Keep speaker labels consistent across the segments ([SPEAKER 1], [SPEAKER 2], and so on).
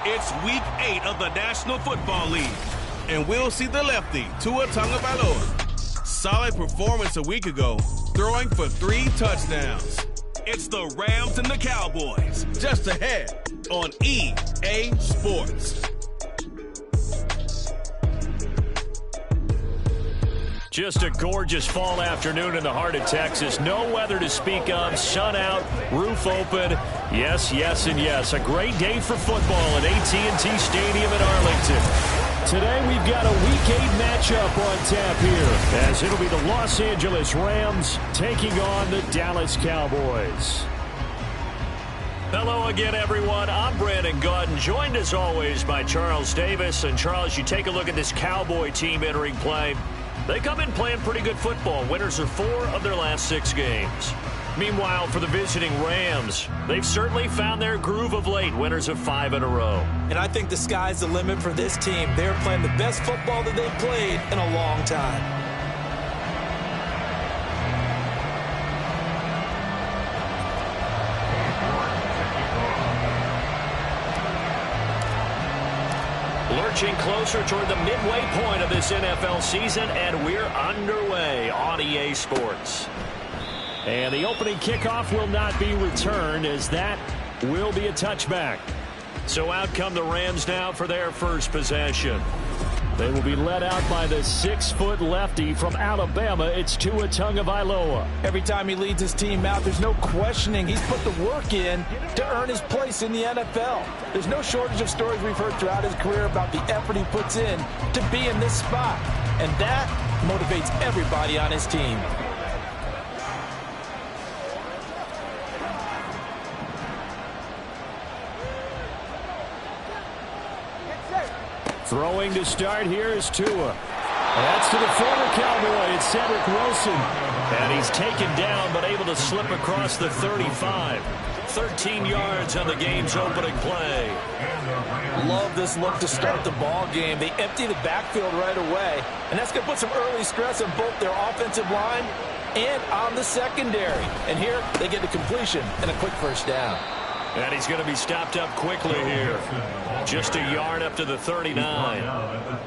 [SPEAKER 1] It's Week 8 of the National Football League, and we'll see the lefty, Tua Tagovailoa. Solid performance a week ago, throwing for 3 touchdowns. It's the Rams and the Cowboys, just ahead on EA Sports.
[SPEAKER 2] Just a gorgeous fall afternoon in the heart of Texas. No weather to speak of. Sun out, roof open. Yes, yes, and yes. A great day for football at AT&T Stadium in Arlington. Today we've got a Week 8 matchup on tap here, as it'll be the Los Angeles Rams taking on the Dallas Cowboys. Hello again, everyone. I'm Brandon Gaudin, joined as always by Charles Davis. And Charles, you take a look at this Cowboy team entering play. They come in playing pretty good football. Winners are 4 of their last 6 games. Meanwhile, for the visiting Rams, they've certainly found their groove of late. Winners of 5 in a row.
[SPEAKER 3] And I think the sky's the limit for this team. They're playing the best football that they've played in a long time.
[SPEAKER 2] Lurching closer toward the midway point of this NFL season, and we're underway on EA Sports. And the opening kickoff will not be returned, as that will be a touchback. So out come the Rams now for their first possession. They will be led out by the 6-foot lefty from Alabama. It's Tua Tagovailoa.
[SPEAKER 3] Every time he leads his team out, there's no questioning. He's put the work in to earn his place in the NFL. There's no shortage of stories we've heard throughout his career about the effort he puts in to be in this spot. And that motivates everybody on his team.
[SPEAKER 2] Throwing to start here is Tua. That's to the former Cowboy. It's Cedric Wilson. And he's taken down, but able to slip across the 35. 13 yards on the game's opening play.
[SPEAKER 3] Love this look to start the ball game. They empty the backfield right away. And that's going to put some early stress on both their offensive line and on the secondary. And here they get the completion and a quick first down.
[SPEAKER 2] And he's going to be stopped up quickly here. Just a yard up to the 39.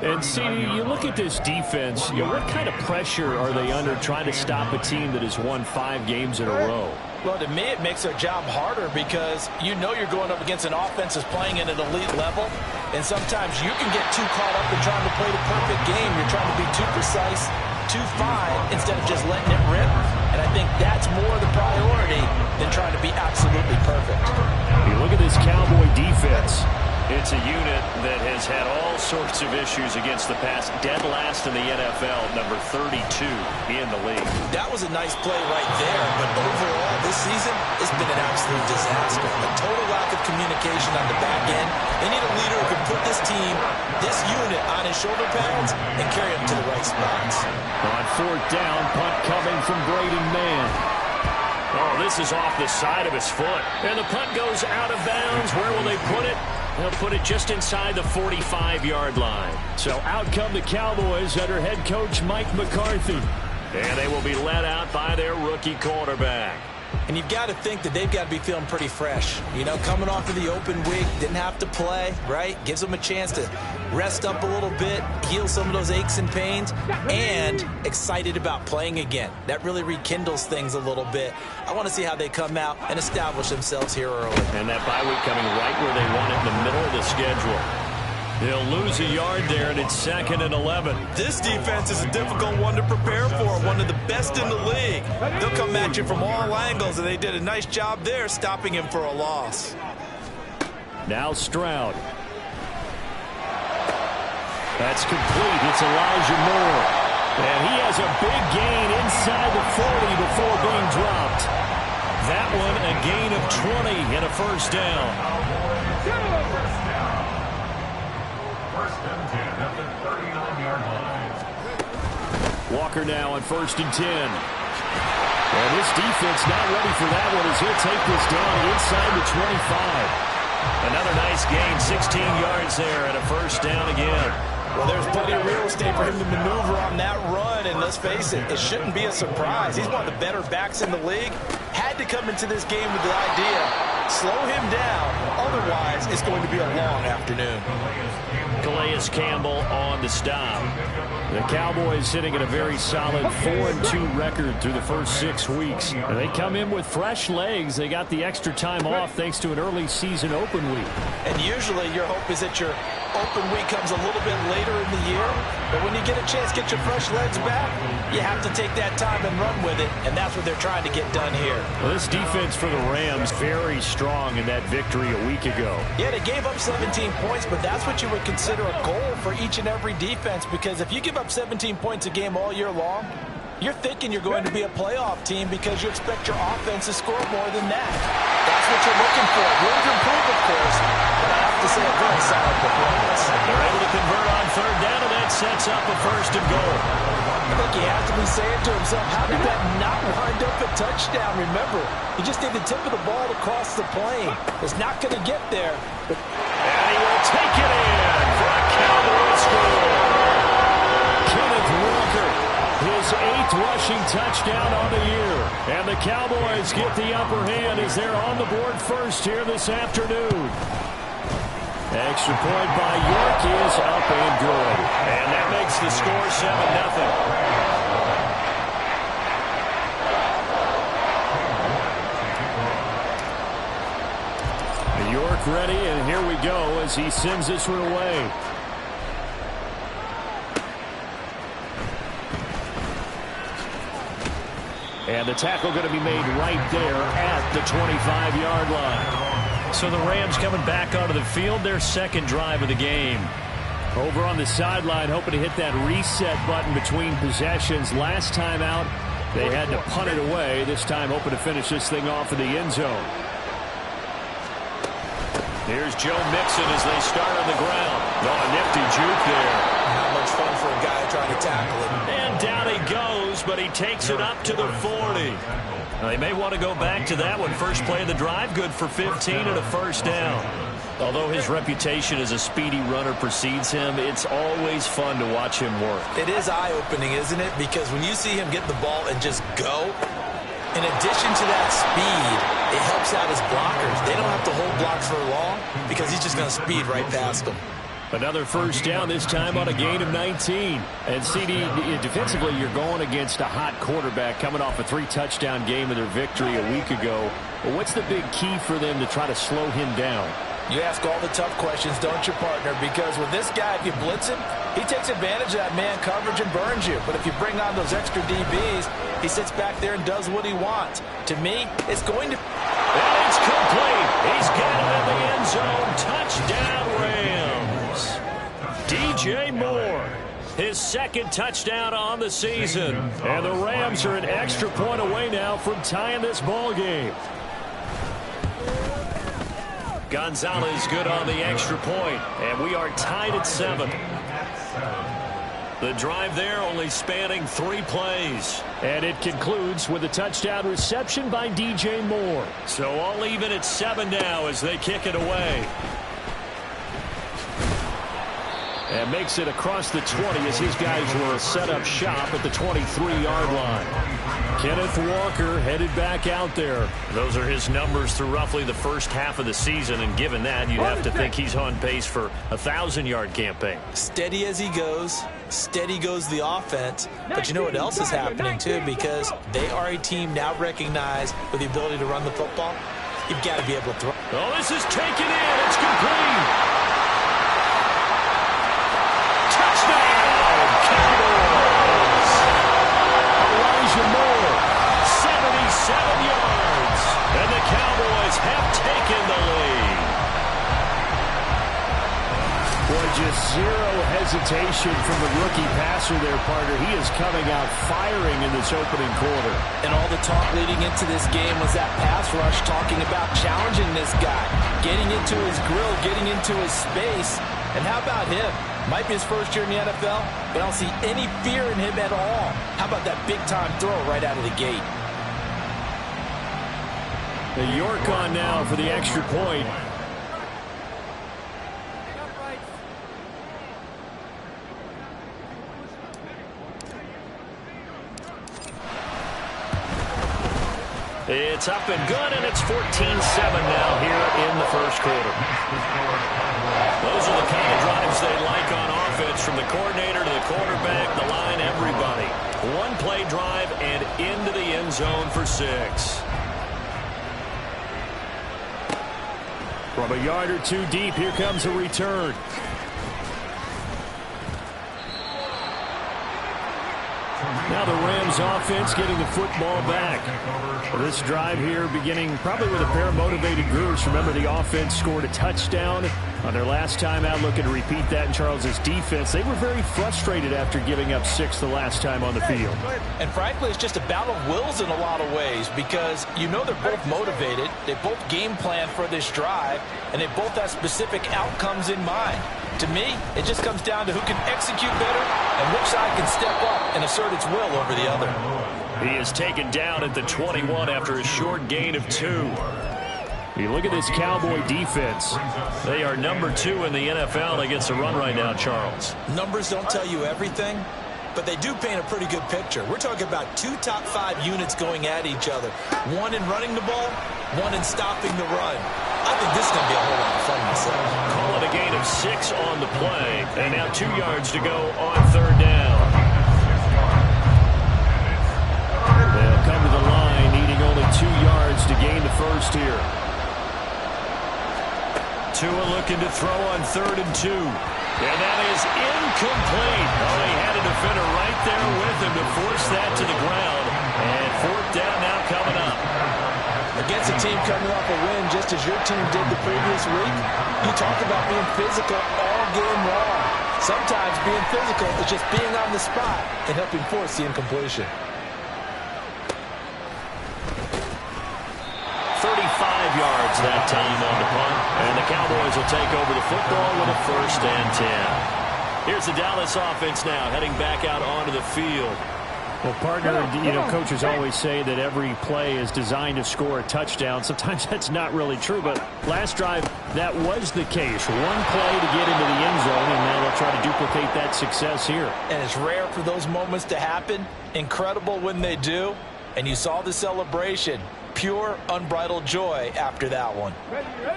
[SPEAKER 2] And see, you look at this defense, what kind of pressure are they under trying to stop a team that has won 5 games in a row?
[SPEAKER 3] Well, to me, it makes their job harder because you know you're going up against an offense that's playing at an elite level. And sometimes you can get too caught up in trying to play the perfect game. You're trying to be too precise, too fine, instead of just letting it rip. And I think that's more the priority than trying to be absolutely perfect.
[SPEAKER 2] You look at this Cowboy defense. It's a unit that has had all sorts of issues against the pass. Dead last in the NFL, number 32 in the league.
[SPEAKER 3] That was a nice play right there, but overall this season it's been an absolute disaster. A total lack of communication on the back end. They need a leader who can put this team, this unit, on his shoulder pads and carry them to the right spots.
[SPEAKER 2] On 4th down, punt coming from Braden Mann. Oh, this is off the side of his foot. And the punt goes out of bounds. Where will they put it? They'll put it just inside the 45-yard line. So out come the Cowboys under head coach Mike McCarthy. And they will be led out by their rookie quarterback.
[SPEAKER 3] And you've got to think that they've got to be feeling pretty fresh. You know, coming off of the open week, didn't have to play, right? Gives them a chance to rest up a little bit, heal some of those aches and pains, and excited about playing again. That really rekindles things a little bit. I want to see how they come out and establish themselves here early.
[SPEAKER 2] And that bye week coming right where they want it in the middle of the schedule. They'll lose a yard there, and it's 2nd and 11.
[SPEAKER 3] This defense is a difficult one to prepare for, one of the best in the league. They'll come at you from all angles, and they did a nice job there stopping him for a loss.
[SPEAKER 2] Now Stroud. That's complete. It's Elijah Moore. And he has a big gain inside the 40 before being dropped. That one a gain of 20 and a first down. Walker now on 1st and 10. And this defense not ready for that one as he'll take this down inside the 25. Another nice gain, 16 yards there and a first down again.
[SPEAKER 3] Well, there's plenty of real estate for him to maneuver on that run, and let's face it, it shouldn't be a surprise. He's one of the better backs in the league. Had to come into this game with the idea, slow him down, Otherwise, it's going to be a long afternoon.
[SPEAKER 2] Calais Campbell on the stop. The Cowboys sitting at a very solid 4-2 record through the first 6 weeks. And they come in with fresh legs. They got the extra time off thanks to an early season open week.
[SPEAKER 3] And usually your hope is that your open week comes a little bit later in the year. But when you get a chance to get your fresh legs back, you have to take that time and run with it. And that's what they're trying to get done here.
[SPEAKER 2] Well, this defense for the Rams very strong in that victory a week ago.
[SPEAKER 3] Yeah, they gave up 17 points, but that's what you would consider a goal for each and every defense, because if you give up 17 points a game all year long, you're thinking you're going to be a playoff team because you expect your offense to score more than that. That's what you're looking for. Room to improve, of course, but I have to say a very solid performance.
[SPEAKER 2] They're able to convert on third down, and that sets up a 1st and goal.
[SPEAKER 3] I think he has to be saying to himself, how did that not wind up a touchdown? Remember, you just need the tip of the ball to cross the plane. It's not going to get there.
[SPEAKER 2] And he will take it in for a Cowboys score. Kenneth Walker, his 8th rushing touchdown on the year. And the Cowboys get the upper hand as they're on the board first here this afternoon. Extra point by York is up and good. And that makes the score 7-0. York ready, and here we go as he sends this one away. And the tackle going to be made right there at the 25-yard line. So the Rams coming back onto the field, their 2nd drive of the game. Over on the sideline, hoping to hit that reset button between possessions. Last time out, they had to punt it away. This time hoping to finish this thing off in the end zone. Here's Joe Mixon as they start on the ground. Oh, a nifty juke there.
[SPEAKER 3] Not much fun for a guy trying to tackle him.
[SPEAKER 2] And down he goes, but he takes it up to the 40. Now, they may want to go back to that one. First play of the drive, good for 15 and a 1st down. Although his reputation as a speedy runner precedes him, it's always fun to watch him work.
[SPEAKER 3] It is eye-opening, isn't it? Because when you see him get the ball and just go, in addition to that speed, it helps out his blockers. They don't have to hold blocks for long because he's just going to speed right past them.
[SPEAKER 2] Another 1st down, this time on a gain of 19. And CD, defensively, you're going against a hot quarterback coming off a 3-touchdown game of their victory a week ago. But what's the big key for them to try to slow him down?
[SPEAKER 3] You ask all the tough questions, don't you, partner? Because with this guy, if you blitz him, he takes advantage of that man coverage and burns you. But if you bring on those extra DBs, he sits back there and does what he wants. To me, it's going to...
[SPEAKER 2] And it's complete. He's got it in the end zone. Touchdown, Rams. DJ Moore, his 2nd touchdown on the season. And the Rams are an extra point away now from tying this ball game. Gonzalez good on the extra point, and we are tied at 7. The drive there only spanning 3 plays. And it concludes with a touchdown reception by DJ Moore. So all even at 7 now as they kick it away. And makes it across the 20 as his guys will set up shop at the 23-yard line. Kenneth Walker headed back out there. Those are his numbers through roughly the first half of the season, and given that, you'd have to think he's on pace for a 1,000-yard campaign.
[SPEAKER 3] Steady as he goes, steady goes the offense. But you know what else is happening, too, because they are a team now recognized with the ability to run the football. You've got to be able to throw.
[SPEAKER 2] Oh, this is taken in. It's complete. Touchdown, Cowboys. Elijah Moore, 77 yards. And the Cowboys have taken the lead. Boy, just zero hesitation from the rookie passer there, partner. He is coming out firing in this opening quarter.
[SPEAKER 3] And all the talk leading into this game was that pass rush, talking about challenging this guy, getting into his grill, getting into his space. And how about him? Might be his first year in the NFL, but I don't see any fear in him at all. How about that big-time throw right out of the gate?
[SPEAKER 2] The York on now for the extra point. It's up and good, and it's 14-7 now here in the first quarter. Those are the kind of drives they like on offense, from the coordinator to the quarterback, the line, everybody. One play drive and into the end zone for 6. From a yard or two deep, here comes a return. Now the Rams offense getting the football back. This drive here beginning probably with a pair of motivated groups. Remember, the offense scored a touchdown on their last time out. Looking to repeat that in Charles's defense. They were very frustrated after giving up 6 the last time on the field.
[SPEAKER 3] And frankly, it's just a battle of wills in a lot of ways, because you know they're both motivated. They both game plan for this drive, and they both have specific outcomes in mind. To me, it just comes down to who can execute better and which side can step up and assert its will over the other.
[SPEAKER 2] He is taken down at the 21 after a short gain of 2. You look at this Cowboy defense. They are number 2 in the NFL against the run right now, Charles.
[SPEAKER 3] Numbers don't tell you everything, but they do paint a pretty good picture. We're talking about 2 top 5 units going at each other. One in running the ball, one in stopping the run. I think this is going to be a whole lot of fun myself.
[SPEAKER 2] Call it a gain of 6 on the play. And now 2 yards to go on 3rd down. They'll come to the line, needing only 2 yards to gain the first here. Tua looking to throw on 3rd and 2. And that is incomplete. Oh, he had a defender right there with him to force that to the ground. And 4th down now coming up.
[SPEAKER 3] Against a team coming off a win just as your team did the previous week, you talk about being physical all game long. Sometimes being physical is just being on the spot and helping force the incompletion.
[SPEAKER 2] 35 yards that time on the punt. And the Cowboys will take over the football with a 1st and 10. Here's the Dallas offense now heading back out onto the field.
[SPEAKER 4] Well, partner, you know, coaches always say that every play is designed to score a touchdown. Sometimes that's not really true, but last drive, that was the case. One play to get into the end zone, and now they'll try to duplicate that success here.
[SPEAKER 3] And it's rare for those moments to happen. Incredible when they do. And you saw the celebration. Pure, unbridled joy after that one.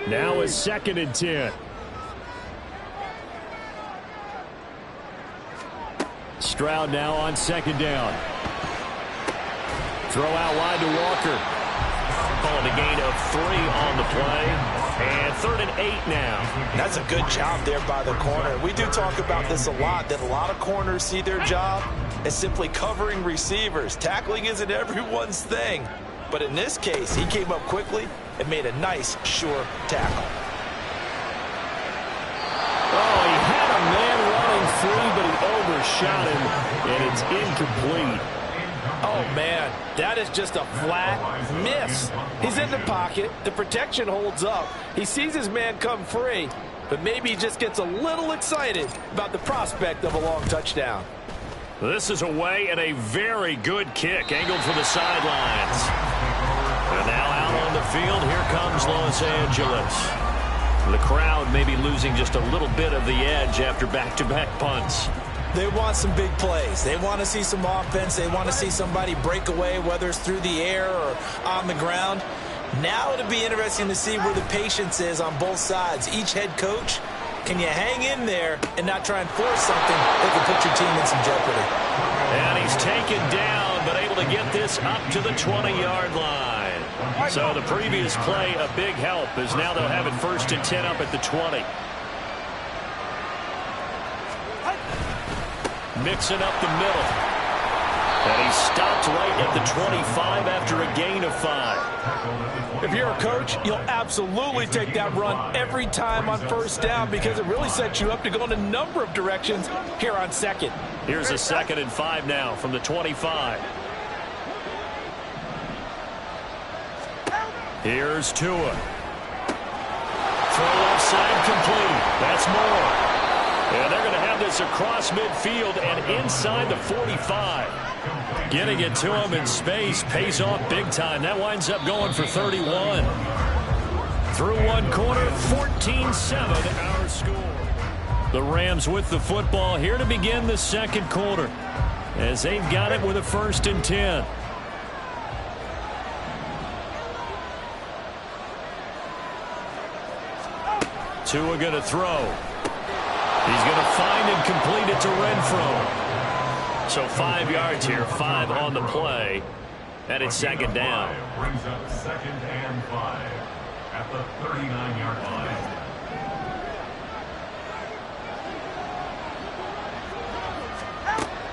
[SPEAKER 4] Now a 2nd and 10. Stroud now on 2nd down. Throw out wide to Walker.
[SPEAKER 2] Calling a gain of 3 on the play. And 3rd and 8 now.
[SPEAKER 3] That's a good job there by the corner. We do talk about this a lot, that a lot of corners see their job as simply covering receivers. Tackling isn't everyone's thing. But in this case, he came up quickly and made a nice, sure tackle.
[SPEAKER 4] Oh, he had a man running free, but he overshot him, and it's incomplete.
[SPEAKER 3] Oh, man, that is just a flat miss. He's in the pocket. The protection holds up. He sees his man come free, but maybe he just gets a little excited about the prospect of a long touchdown.
[SPEAKER 2] This is away and a very good kick, angled for the sidelines. And now out on the field, here comes Los Angeles. The crowd may be losing just a little bit of the edge after back-to-back punts.
[SPEAKER 3] They want some big plays. They want to see some offense. They want to see somebody break away, whether it's through the air or on the ground. Now it'll be interesting to see where the patience is on both sides. Each head coach, can you hang in there and not try and force something that could put your team in some jeopardy?
[SPEAKER 2] And he's taken down, but able to get this up to the 20-yard line. So the previous play, a big help, as now they'll have it 1st and 10 up at the 20. Mixing up the middle. And he stopped right at the 25 after a gain of 5.
[SPEAKER 3] If you're a coach, you'll absolutely take that run every time on 1st down, because it really sets you up to go in a number of directions here on 2nd.
[SPEAKER 2] Here's a 2nd and 5 now from the 25. Here's Tua. Throw offside complete. That's more. And they're going to have this across midfield and inside the 45. Getting it to him in space pays off big time. That winds up going for 31. Through one quarter, 14-7 our score. The Rams with the football here to begin the 2nd quarter, as they've got it with a 1st and 10. Tua going to throw. He's going to find and complete it to Renfro. So 5 yards here, 5 on the play, and it's second down.
[SPEAKER 5] Brings up 2nd and 5 at the 39-yard line.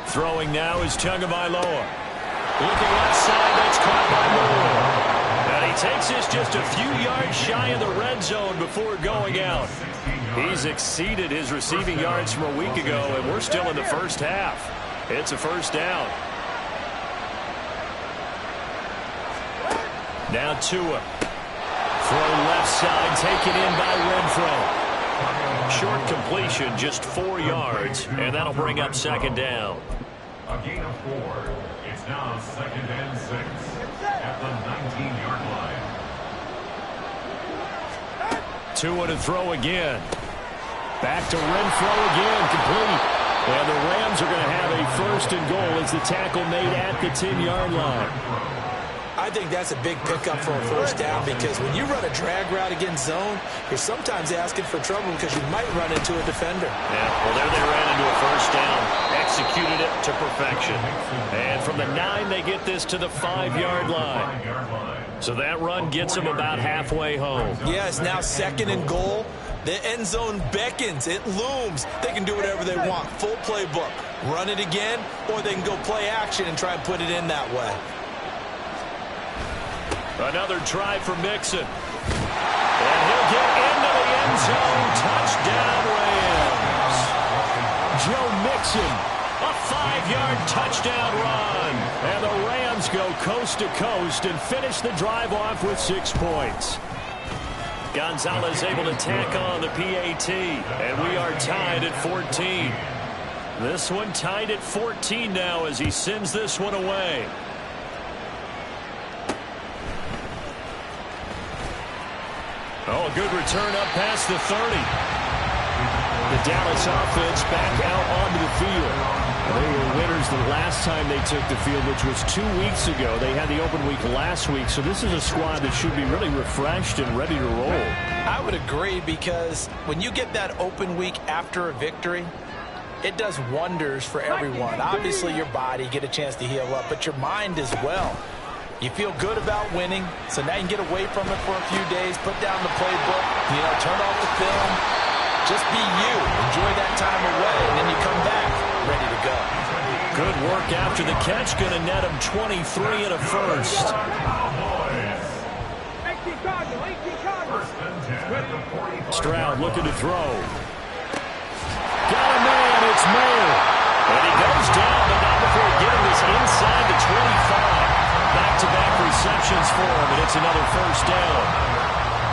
[SPEAKER 2] Throwing now is Tagovailoa. Looking left side, that's caught by Moore. And he takes this just a few yards shy of the red zone before going out. He's exceeded his receiving yards from a week ago, and we're still in the first half. It's a first down. Now Tua. Throw left side, taken in by Renfro. Short completion, just 4 yards, and that'll bring up second down.
[SPEAKER 5] A gain of 4. It's now 2nd and 6 at the 19-yard line.
[SPEAKER 2] Tua to throw again. Back to Renfro again, complete. And the Rams are going to have a 1st and goal as the tackle made at the 10-yard line.
[SPEAKER 3] I think that's a big pickup for a first down because when you run a drag route against zone, you're sometimes asking for trouble because you might run into a defender.
[SPEAKER 2] Yeah, well, there they ran into a first down. Executed it to perfection. And from the 9, they get this to the 5-yard line. So that run gets them about halfway home.
[SPEAKER 3] Yeah, it's now 2nd and goal. The end zone beckons. It looms. They can do whatever they want. Full playbook. Run it again, or they can go play action and try and put it in that way.
[SPEAKER 2] Another try for Mixon. And he'll get into the end zone. Touchdown, Rams. Joe Mixon, a 5-yard touchdown run. And the Rams go coast to coast and finish the drive off with 6 points. Gonzalez able to tack on the PAT, and we are tied at 14. This one tied at 14 now as he sends this one away. Oh, a good return up past the 30. The Dallas offense back out onto the field. They were winners the last time they took the field, which was 2 weeks ago. They had the open week last week, so this is a squad that should be really refreshed and ready to roll.
[SPEAKER 3] I would agree because when you get that open week after a victory, it does wonders for everyone. Obviously, your body, get a chance to heal up, but your mind as well. You feel good about winning, so now you can get away from it for a few days, put down the playbook, turn off the film. Just be you. Enjoy that time away, and then you come back ready to go.
[SPEAKER 2] Good work after the catch. Going to net him 23 and a first. Stroud looking to throw. Got a man. It's Mayer. And he goes down, but not before getting this inside the 25. Back-to-back receptions for him, and it's another first down.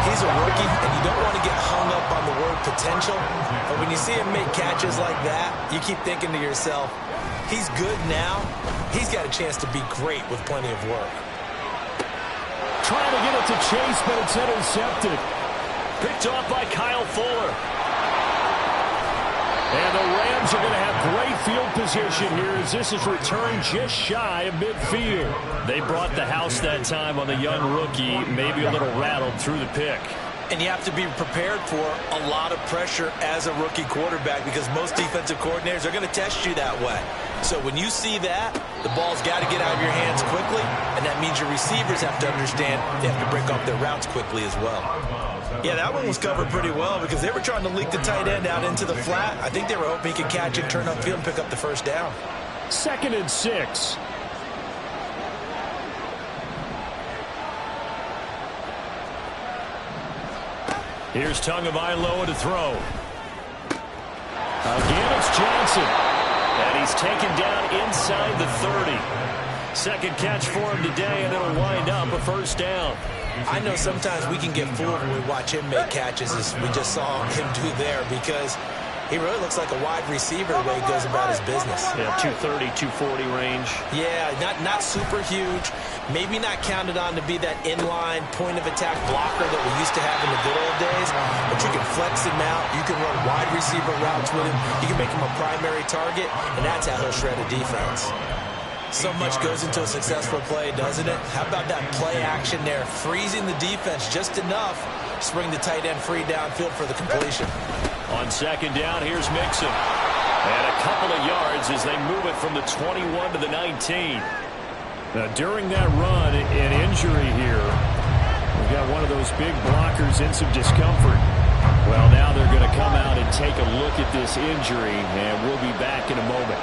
[SPEAKER 3] He's a rookie, and you don't want to get hung up on the word potential. But when you see him make catches like that, you keep thinking to yourself, he's good now. He's got a chance to be great with plenty of work.
[SPEAKER 2] Trying to get it to Chase, but it's intercepted. Picked off by Kyle Fuller. And the Rams are going to have great field position here as this is returned just shy of midfield. They brought the house that time on the young rookie, maybe a little rattled through the pick.
[SPEAKER 3] And you have to be prepared for a lot of pressure as a rookie quarterback because most defensive coordinators are going to test you that way. So when you see that, the ball's got to get out of your hands quickly, and that means your receivers have to understand they have to break off their routes quickly as well. Yeah, that one was covered pretty well because they were trying to leak the tight end out into the flat. I think they were hoping he could catch it, turn upfield, and pick up the first down.
[SPEAKER 2] 2nd and 6. Here's Tagovailoa to throw. Again, it's Johnson. And he's taken down inside the 30. Second catch for him today, and it'll wind up a first down.
[SPEAKER 3] I know sometimes we can get fooled when we watch him make catches as we just saw him do there because he really looks like a wide receiver the way he goes about his business.
[SPEAKER 2] Yeah, 230, 240 range.
[SPEAKER 3] Yeah, not super huge. Maybe not counted on to be that inline point-of-attack blocker that we used to have in the good old days. But you can flex him out. You can run wide receiver routes with him. You can make him a primary target, and that's how he'll shred a defense. So much goes into a successful play, doesn't it? How about that play action there? Freezing the defense just enough to bring the tight end free downfield for the completion.
[SPEAKER 2] On second down, here's Mixon. And a couple of yards as they move it from the 21 to the 19.
[SPEAKER 4] Now, during that run, an injury here. We've got one of those big blockers in some discomfort. Well, now they're going to come out and take a look at this injury, and we'll be back in a moment.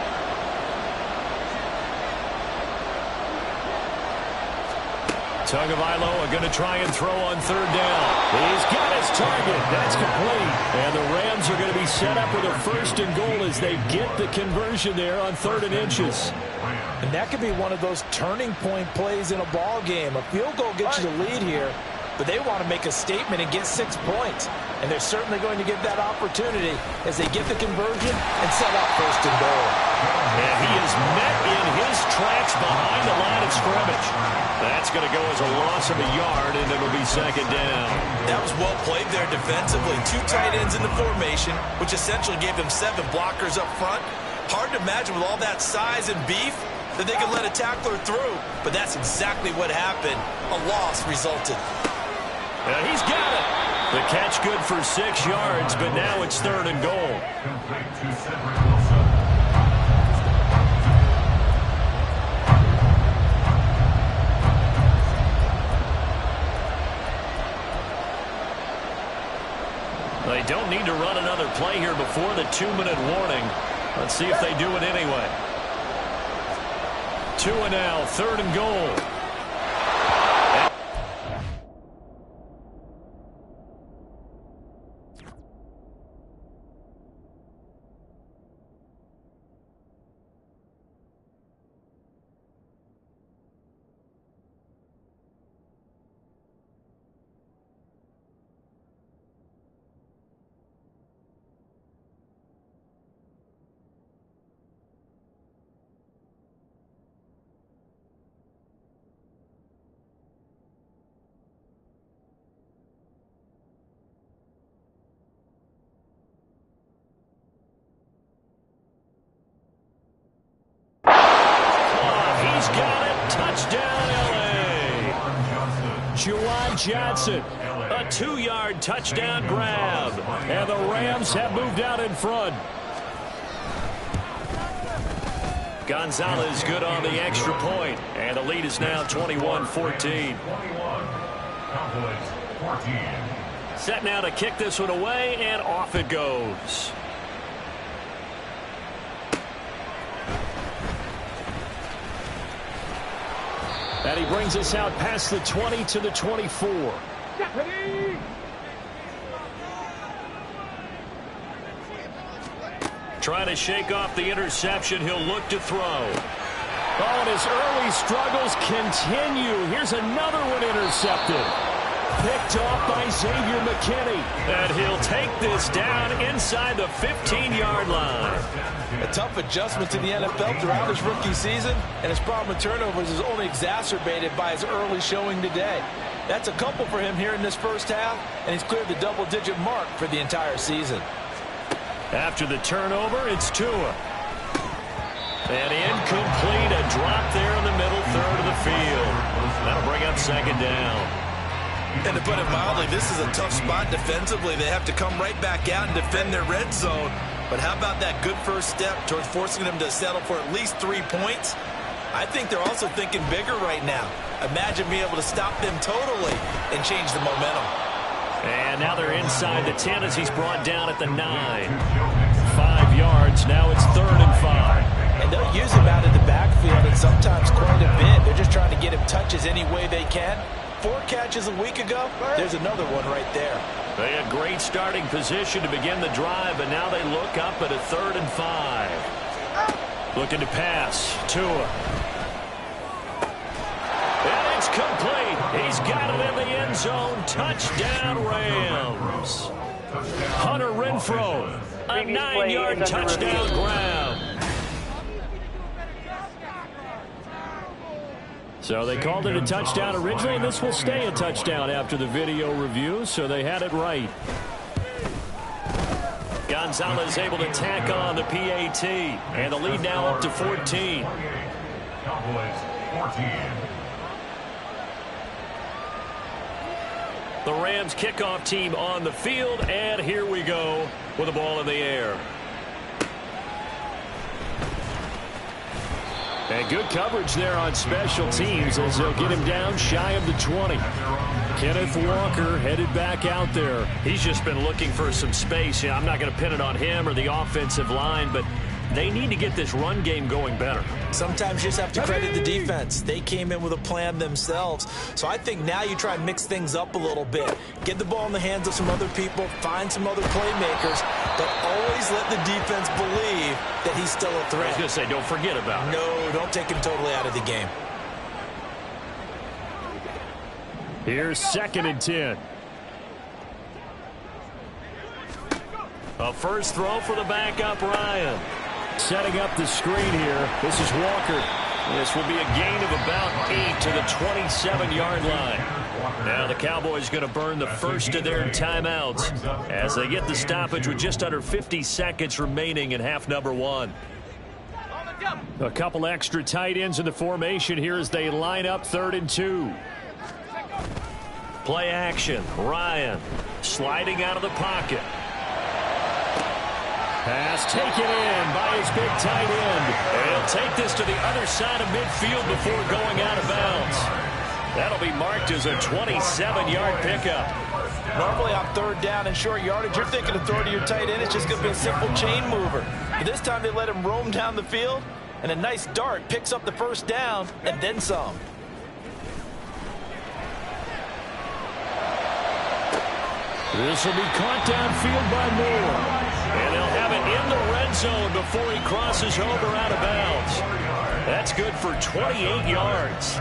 [SPEAKER 4] Tagovailoa going to try and throw on third down. He's got his target. That's complete. And the Rams are going to be set up with a first and goal as they get the conversion there on 3rd and inches.
[SPEAKER 3] And that could be one of those turning point plays in a ball game. A field goal gets you the lead here, but they want to make a statement and get 6 points. And they're certainly going to get that opportunity as they get the conversion and set up first and goal.
[SPEAKER 2] And he is met in his tracks behind the line of scrimmage. That's going to go as a loss of a yard, and it'll be second down.
[SPEAKER 3] That was well played there defensively. 2 tight ends in the formation, which essentially gave them 7 blockers up front. Hard to imagine with all that size and beef that they could let a tackler through. But that's exactly what happened. A loss resulted.
[SPEAKER 2] And he's got it. The catch good for 6 yards, but now it's 3rd and goal. They don't need to run another play here before the 2-minute warning. Let's see if they do it anyway. 2 and now, 3rd and goal. Juwan Johnson, a 2-yard touchdown grab. And the Rams have moved out in front. Gonzalez good on the extra point. And the lead is now 21-14. Set now to kick this one away, and off it goes. And he brings us out past the 20 to the 24. Trying to shake off the interception. He'll look to throw. Oh, and his early struggles continue. Here's another one intercepted. Picked off by Xavier McKinney. And he'll take this down inside the 15-yard line.
[SPEAKER 3] A tough adjustment to the NFL throughout his rookie season, and his problem with turnovers is only exacerbated by his early showing today. That's a couple for him here in this first half, and he's cleared the double-digit mark for the entire season.
[SPEAKER 2] After the turnover, it's Tua. And incomplete, a drop there in the middle third of the field. That'll bring up second down.
[SPEAKER 3] And to put it mildly, this is a tough spot defensively. They have to come right back out and defend their red zone. But how about that good first step towards forcing them to settle for at least 3 points? I think they're also thinking bigger right now. Imagine being able to stop them totally and change the momentum.
[SPEAKER 2] And now they're inside the 10 as he's brought down at the 9. 5 yards, now it's 3rd and 5.
[SPEAKER 3] And they'll use him out of the backfield and sometimes quite a bit. They're just trying to get him touches any way they can. 4 catches a week ago, there's another one right there.
[SPEAKER 2] They had great starting position to begin the drive, and now they look up at a 3rd and 5. Looking to pass. Tua. And it's complete. He's got it in the end zone. Touchdown, Rams. Hunter Renfrow, a 9-yard touchdown grab. So they called it a touchdown originally, and this will stay a touchdown after the video review, so they had it right. Gonzalez able to tack on the PAT, and the lead now up to 14.
[SPEAKER 5] Cowboys 14.
[SPEAKER 2] The Rams kickoff team on the field, and here we go with the ball in the air. And good coverage there on special teams as they'll get him down shy of the 20. Kenneth Walker headed back out there. He's just been looking for some space. Yeah, I'm not going to pin it on him or the offensive line, but they need to get this run game going better.
[SPEAKER 3] Sometimes you just have to credit the defense. They came in with a plan themselves. So I think now you try and mix things up a little bit. Get the ball in the hands of some other people, find some other playmakers, but always let the defense believe that he's still a threat.
[SPEAKER 2] I was going to say, don't forget about it.
[SPEAKER 3] No, don't take him totally out of the game.
[SPEAKER 4] Here's 2nd and 10.
[SPEAKER 2] A first throw for the backup, Ryan.
[SPEAKER 4] Setting up the screen here. This is Walker.
[SPEAKER 2] This will be a gain of about 8 to the 27-yard line. Now the Cowboys going to burn the first of their timeouts as they get the stoppage with just under 50 seconds remaining in half number 1.
[SPEAKER 4] A couple extra tight ends in the formation here as they line up 3rd and 2.
[SPEAKER 2] Play action. Ryan sliding out of the pocket.
[SPEAKER 4] Pass taken in by his big tight end.
[SPEAKER 2] And he'll take this to the other side of midfield before going out of bounds. That'll be marked as a 27-yard pickup.
[SPEAKER 3] Normally on 3rd down and short yardage, you're thinking of throwing to your tight end. It's just going to be a simple chain mover. But this time they let him roam down the field, and a nice dart picks up the first down and then some.
[SPEAKER 4] This will be caught downfield by Moore.
[SPEAKER 2] And they'll have it in the red zone before he crosses over out of bounds. That's good for 28 yards.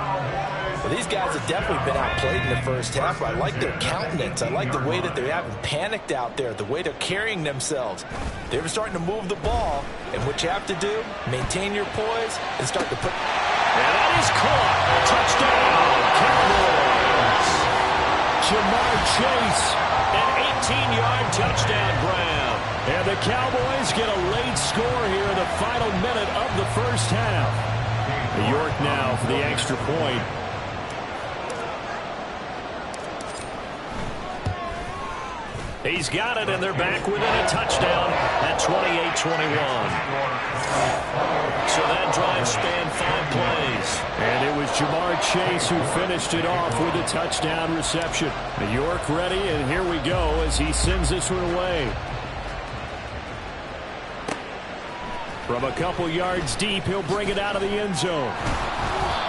[SPEAKER 3] Well, these guys have definitely been outplayed in the first half. I like their countenance. I like the way that they haven't panicked out there, the way they're carrying themselves. They're starting to move the ball, and what you have to do, maintain your poise and start to put...
[SPEAKER 2] And that is caught. Touchdown, Cowboys.
[SPEAKER 4] Jamar Chase.
[SPEAKER 2] An 18-yard touchdown grab.
[SPEAKER 4] And the Cowboys get a late score here in the final minute of the first half. York now for the extra point.
[SPEAKER 2] He's got it, and they're back within a touchdown at 28-21. So that drive spanned 5 plays.
[SPEAKER 4] And it was Jamar Chase who finished it off with a touchdown reception. York ready, and here we go as he sends this one away. From a couple yards deep, he'll bring it out of the end zone.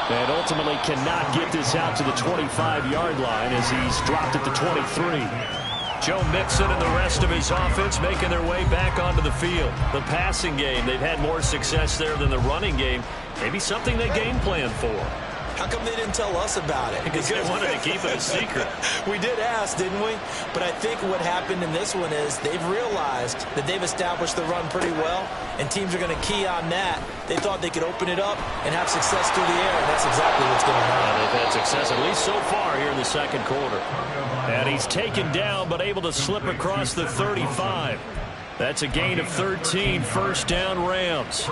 [SPEAKER 4] And ultimately cannot get this out to the 25-yard line as he's dropped at the 23.
[SPEAKER 2] Joe Mixon and the rest of his offense making their way back onto the field. The passing game, they've had more success there than the running game. Maybe something they game plan for.
[SPEAKER 3] How come they didn't tell us about it?
[SPEAKER 2] Because they wanted to keep it a secret.
[SPEAKER 3] We did ask, didn't we? But I think what happened in this one is they've realized that they've established the run pretty well, and teams are going to key on that. They thought they could open it up and have success through the air, and that's exactly what's going on.
[SPEAKER 2] They've had success, at least so far, here in the second quarter. And he's taken down, but able to slip across the 35. That's a gain of 13, first down Rams.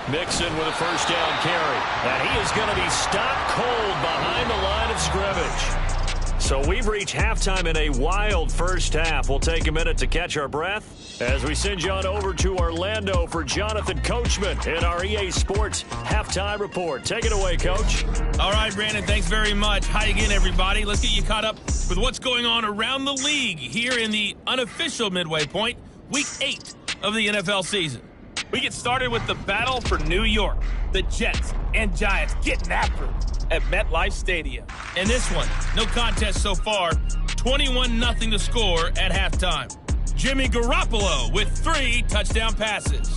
[SPEAKER 2] Mixon with a first down carry. And he is going to be stopped cold behind the line of scrimmage. So we've reached halftime in a wild first half. We'll take a minute to catch our breath as we send you on over to Orlando for Jonathan Coachman in our EA Sports Halftime Report. Take it away, Coach.
[SPEAKER 6] All right, Brandon, thanks very much. Hi again, everybody. Let's get you caught up with what's going on around the league here in the unofficial midway point, Week 8 of the NFL season. We get started with the battle for New York. The Jets and Giants getting after it at MetLife Stadium. And this one, no contest so far, 21-0 to score at halftime. Jimmy Garoppolo with 3 touchdown passes.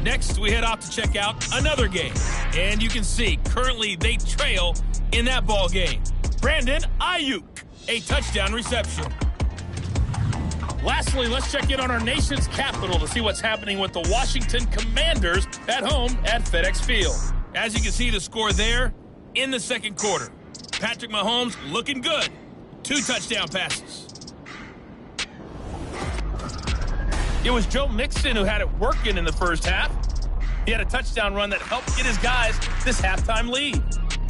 [SPEAKER 6] Next, we head off to check out another game. And you can see, currently they trail in that ball game. Brandon Ayuk, a touchdown reception. Lastly, let's check in on our nation's capital to see what's happening with the Washington Commanders at home at FedEx Field. As you can see, the score there in the second quarter. Patrick Mahomes looking good. 2 touchdown passes. It was Joe Mixon who had it working in the first half. He had a touchdown run that helped get his guys this halftime lead.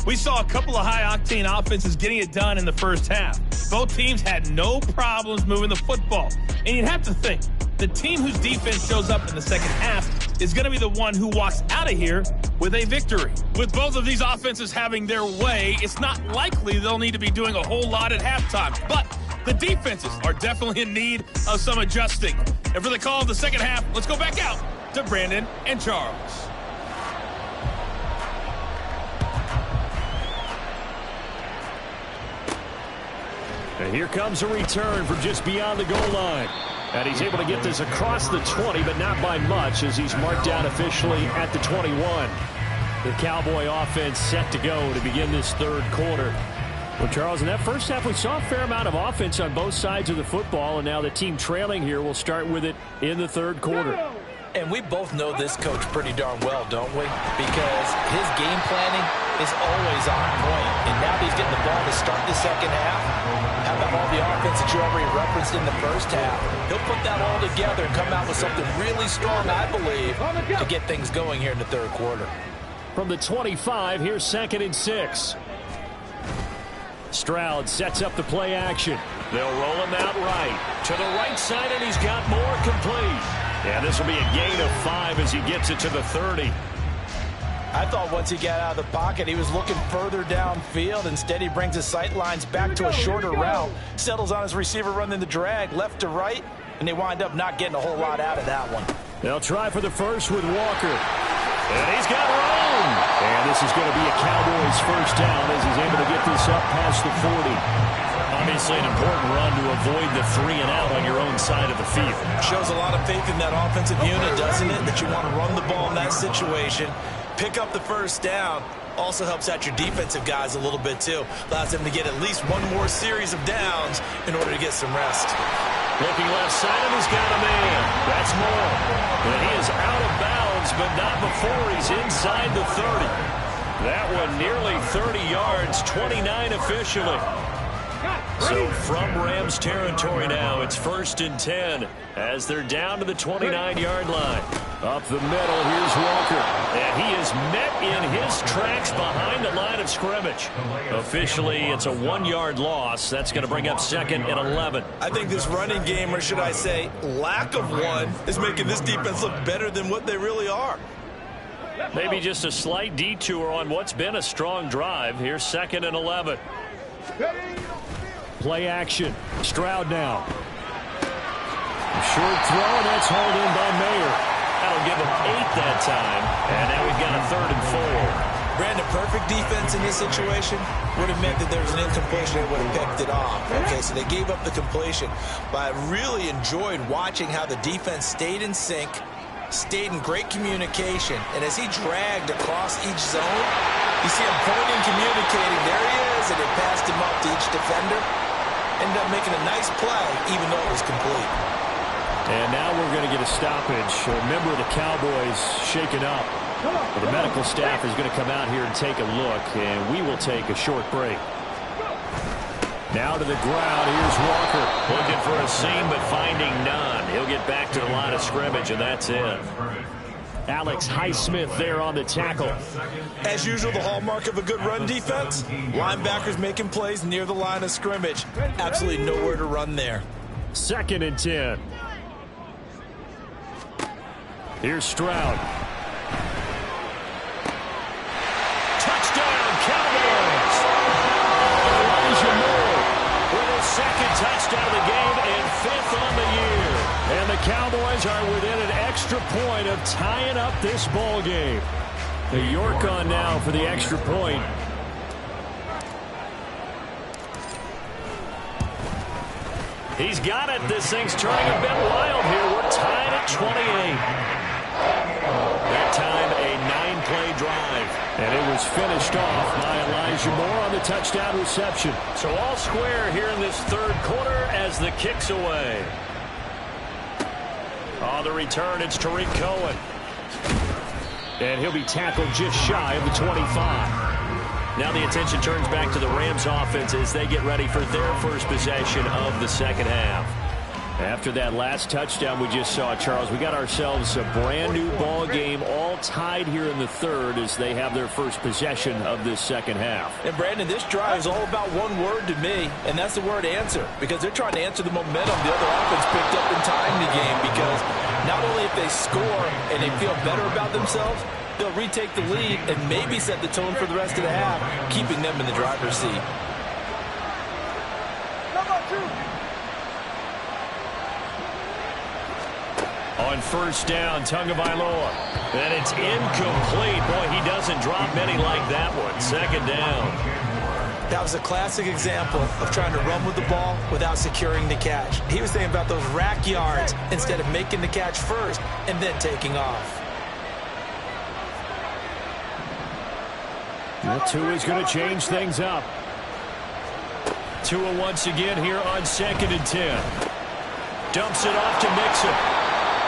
[SPEAKER 6] We saw a couple of high-octane offenses getting it done in the first half. Both teams had no problems moving the football. And you'd have to think, the team whose defense shows up in the second half is going to be the one who walks out of here with a victory. With both of these offenses having their way, it's not likely they'll need to be doing a whole lot at halftime. But the defenses are definitely in need of some adjusting. And for the call of the second half, let's go back out to Brandon and Charles.
[SPEAKER 4] And here comes a return from just beyond the goal line. And he's able to get this across the 20, but not by much, as he's marked down officially at the 21. The Cowboy offense set to go to begin this third quarter. Well, Charles, in that first half, we saw a fair amount of offense on both sides of the football, and now the team trailing here will start with it in the third quarter.
[SPEAKER 3] And we both know this coach pretty darn well, don't we? Because his game planning is always on point. And now that he's getting the ball to start the second half, how about all the offense that you already referenced in the first half? He'll put that all together and come out with something really strong, I believe, to get things going here in the third quarter.
[SPEAKER 4] From the 25, here's 2nd and 6. Stroud sets up the play action. They'll roll him out right. To the right side, and he's got more complete. Yeah, this will be a gain of 5 as he gets it to the 30.
[SPEAKER 3] I thought once he got out of the pocket, he was looking further downfield. Instead, he brings his sight lines back to a shorter route, settles on his receiver running the drag left to right, and they wind up not getting a whole lot out of that one.
[SPEAKER 4] They'll try for the first with Walker. And he's got room. And this is going to be a Cowboys first down as he's able to get this up past the 40. Obviously an important run to avoid the 3-and-out on your own side of the field.
[SPEAKER 3] Shows a lot of faith in that offensive unit, doesn't it? That you want to run the ball in that situation. Pick up the first down. Also helps out your defensive guys a little bit, too. Allows them to get at least one more series of downs in order to get some rest.
[SPEAKER 4] Looking left side, and he's got a man. That's more. And he is out of bounds, but not before he's inside the 30. That one nearly 30 yards, 29 officially. So from Rams territory now, it's 1st and 10 as they're down to the 29-yard line. Up the middle, here's Walker. And he is met in his tracks behind the line of scrimmage. Officially, it's a 1-yard loss. That's going to bring up 2nd and 11.
[SPEAKER 3] I think this running game, or should I say lack of one, is making this defense look better than what they really are.
[SPEAKER 4] Maybe just a slight detour on what's been a strong drive. Here's 2nd and 11. Play action. Stroud now. A short throw, and that's hauled in by Mayer. That'll give him 8 that time. And now we've got a 3rd and 4.
[SPEAKER 3] Brandon, perfect defense in this situation would have meant that there was an incompletion. They would have picked it off. Okay, so they gave up the completion. But I really enjoyed watching how the defense stayed in sync, stayed in great communication. And as he dragged across each zone, you see him pointing, communicating. There he is, and it passed him up to each defender. Ended up making a nice play, even though it was complete.
[SPEAKER 4] And now we're going to get a stoppage. A member of the Cowboys shaken up. But the medical staff is going to come out here and take a look, and we will take a short break. Now to the ground, here's Walker. Looking for a seam, but finding none. He'll get back to the line of scrimmage, and that's it. Alex Highsmith there on the tackle.
[SPEAKER 3] As usual, the hallmark of a good run defense, linebackers making plays near the line of scrimmage. Absolutely nowhere to run there.
[SPEAKER 4] 2nd and 10. Here's Stroud. Touchdown, Cowboys! Elijah Moore with his 2nd touchdown of the game and 5th on the year. And the Cowboys are within an extra point of tying up this ball game. The York on now for the extra point. He's got it. This thing's turning a bit wild here. We're tied at 28. That time a 9-play drive. And it was finished off by Elijah Moore on the touchdown reception. So all square here in this third quarter as the kick's away. On the return, it's Tariq Cohen. And he'll be tackled just shy of the 25. Now the attention turns back to the Rams offense as they get ready for their first possession of the second half. After that last touchdown we just saw, Charles, we got ourselves a brand new ball game, all tied here in the third as they have their first possession of this second half.
[SPEAKER 3] And Brandon, this drive is all about one word to me, and that's the word answer, because they're trying to answer the momentum the other offense picked up in tying the game, because not only if they score and they feel better about themselves, they'll retake the lead and maybe set the tone for the rest of the half, keeping them in the driver's seat.
[SPEAKER 4] On first down, Tagovailoa. And it's incomplete. Boy, he doesn't drop many like that one. Second down.
[SPEAKER 3] That was a classic example of trying to run with the ball without securing the catch. He was thinking about those rack yards instead of making the catch first and then taking off.
[SPEAKER 4] Well, Tua is going to change things up. Tua once again here on 2nd and 10. Dumps it off to Mixon.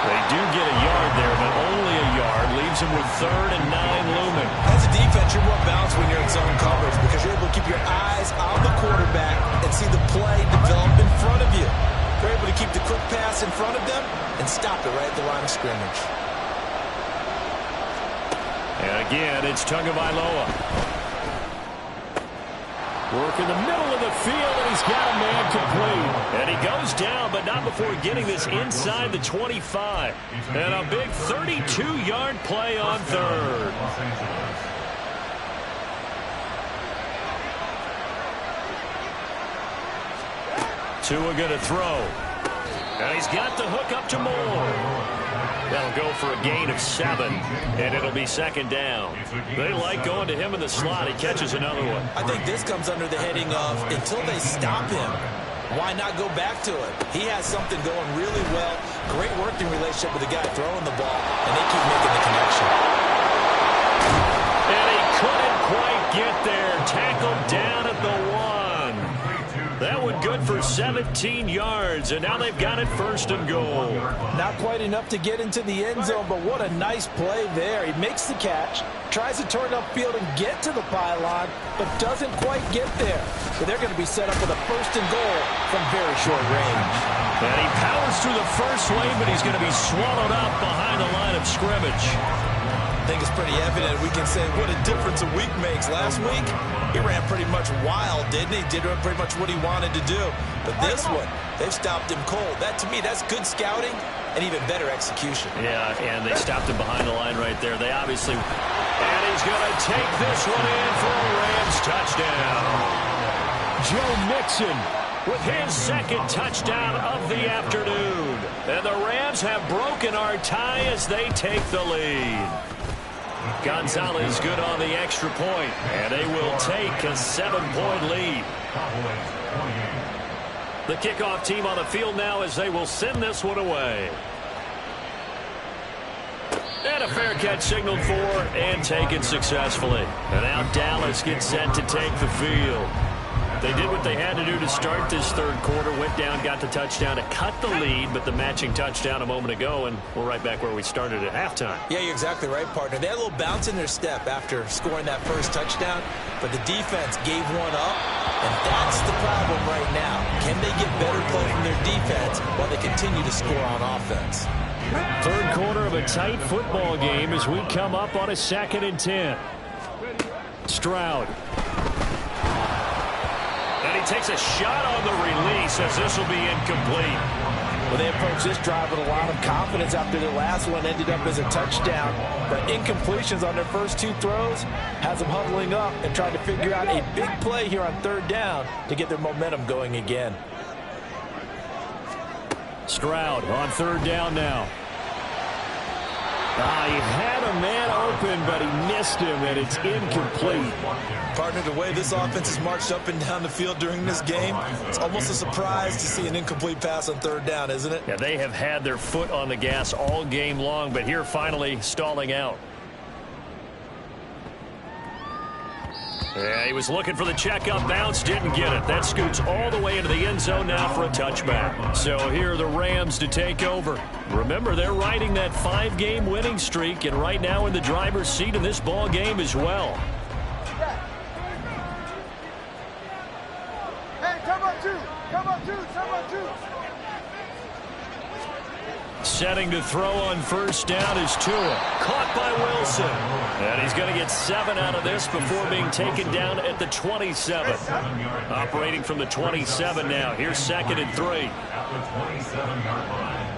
[SPEAKER 4] They do get a yard there, but only a yard. Leaves them with 3rd and 9 looming.
[SPEAKER 3] As a defense, you're more balanced when you're in zone coverage because you're able to keep your eyes on the quarterback and see the play develop in front of you. You're able to keep the quick pass in front of them and stop it right at the line of scrimmage.
[SPEAKER 4] And again, it's Tagovailoa. Work in the middle of the field, and he's got a man complete. And he goes down, but not before getting this inside the 25. And a big 32-yard play on 3rd. Tua going to throw. And he's got the hook up to Moore. That'll go for a gain of 7, and it'll be 2nd down. They like going to him in the slot. He catches another one.
[SPEAKER 3] I think this comes under the heading of until they stop him, why not go back to it? He has something going really well. Great working relationship with the guy throwing the ball, and they keep making the connection.
[SPEAKER 4] And he couldn't quite get there. Tackled down at the 1. That one good for 17 yards, and now they've got it 1st and goal.
[SPEAKER 3] Not quite enough to get into the end zone, but what a nice play there. He makes the catch, tries to turn upfield and get to the pylon, but doesn't quite get there. So they're going to be set up with a 1st and goal from very short range.
[SPEAKER 4] And he powers through the first lane, but he's going to be swallowed up behind the line of scrimmage.
[SPEAKER 3] I think it's pretty evident. We can say what a difference a week makes. Last week, he ran pretty much wild, didn't he? Did pretty much what he wanted to do. But this one, they've stopped him cold. That, to me, that's good scouting and even better execution.
[SPEAKER 4] Yeah, and they stopped him behind the line right there. They obviously... And he's going to take this one in for a Rams touchdown. Joe Mixon with his 2nd touchdown of the afternoon. And the Rams have broken our tie as they take the lead. Gonzalez good on the extra point, and they will take a 7-point lead. The kickoff team on the field now as they will send this one away. And a fair catch signaled for and taken successfully. And now Dallas gets set to take the field. They did what they had to do to start this 3rd quarter. Went down, got the touchdown to cut the lead, but the matching touchdown a moment ago, and we're right back where we started at halftime.
[SPEAKER 3] Yeah, you're exactly right, partner. They had a little bounce in their step after scoring that first touchdown, but the defense gave one up, and that's the problem right now. Can they get better play from their defense while they continue to score on offense?
[SPEAKER 4] 3rd quarter of a tight football game as we come up on a 2nd and 10. Stroud. And he takes a shot on the release as this will be incomplete.
[SPEAKER 3] Well, they approached this drive with a lot of confidence after their last one ended up as a touchdown. But incompletions on their first 2 throws has them huddling up and trying to figure out a big play here on 3rd down to get their momentum going again. Stroud on 3rd down now.
[SPEAKER 4] He had a man open, but he missed him, and it's incomplete.
[SPEAKER 3] Partner, the way this offense has marched up and down the field during this game, it's almost a surprise to see an incomplete pass on 3rd down, isn't it?
[SPEAKER 4] Yeah, they have had their foot on the gas all game long, but here finally stalling out. Yeah, he was looking for the checkup bounce, didn't get it. That scoots all the way into the end zone now for a touchback. So here are the Rams to take over. Remember, they're riding that 5-game winning streak, and right now in the driver's seat in this ball game as well.
[SPEAKER 7] Hey, come on, 2. Come on, 2. Come on, 2.
[SPEAKER 2] Setting to throw on first down is Tua. Caught by Wilson. And he's going to get 7 out of this before being taken down at the 27. Operating from the 27 now. Here's 2nd and 3.
[SPEAKER 5] At the 27-yard line.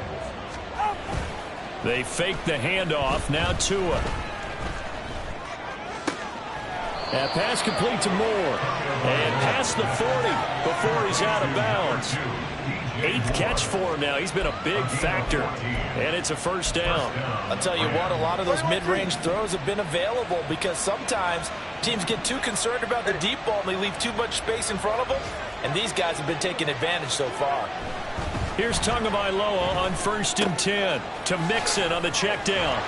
[SPEAKER 2] They fake the handoff. Now Tua. That pass complete to Moore. And past the 40 before he's out of bounds. 8th catch for him now. He's been a big factor. And it's a first down.
[SPEAKER 3] I'll tell you what, a lot of those mid-range throws have been available because sometimes teams get too concerned about the deep ball and they leave too much space in front of them. And these guys have been taking advantage so far.
[SPEAKER 2] Here's Tagovailoa on 1st and 10 to Mixon on the check down.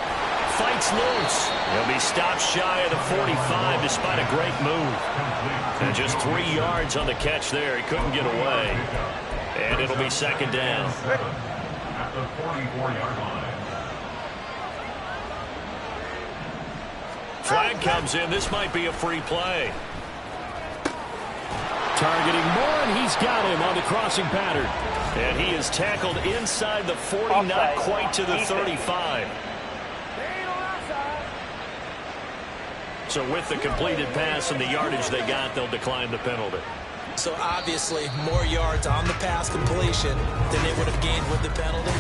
[SPEAKER 2] Fights loose. He'll be stopped shy of the 45 despite a great move. And just 3 yards on the catch there. He couldn't get away. And it'll be 2nd down.
[SPEAKER 5] At the 44-yard line.
[SPEAKER 2] Flag comes in. This might be a free play. Targeting Moore, and he's got him on the crossing pattern. And he is tackled inside the 40, not quite to the 35. So with the completed pass and the yardage they got, they'll decline the penalty.
[SPEAKER 3] So obviously more yards on the pass completion than they would have gained with the penalty.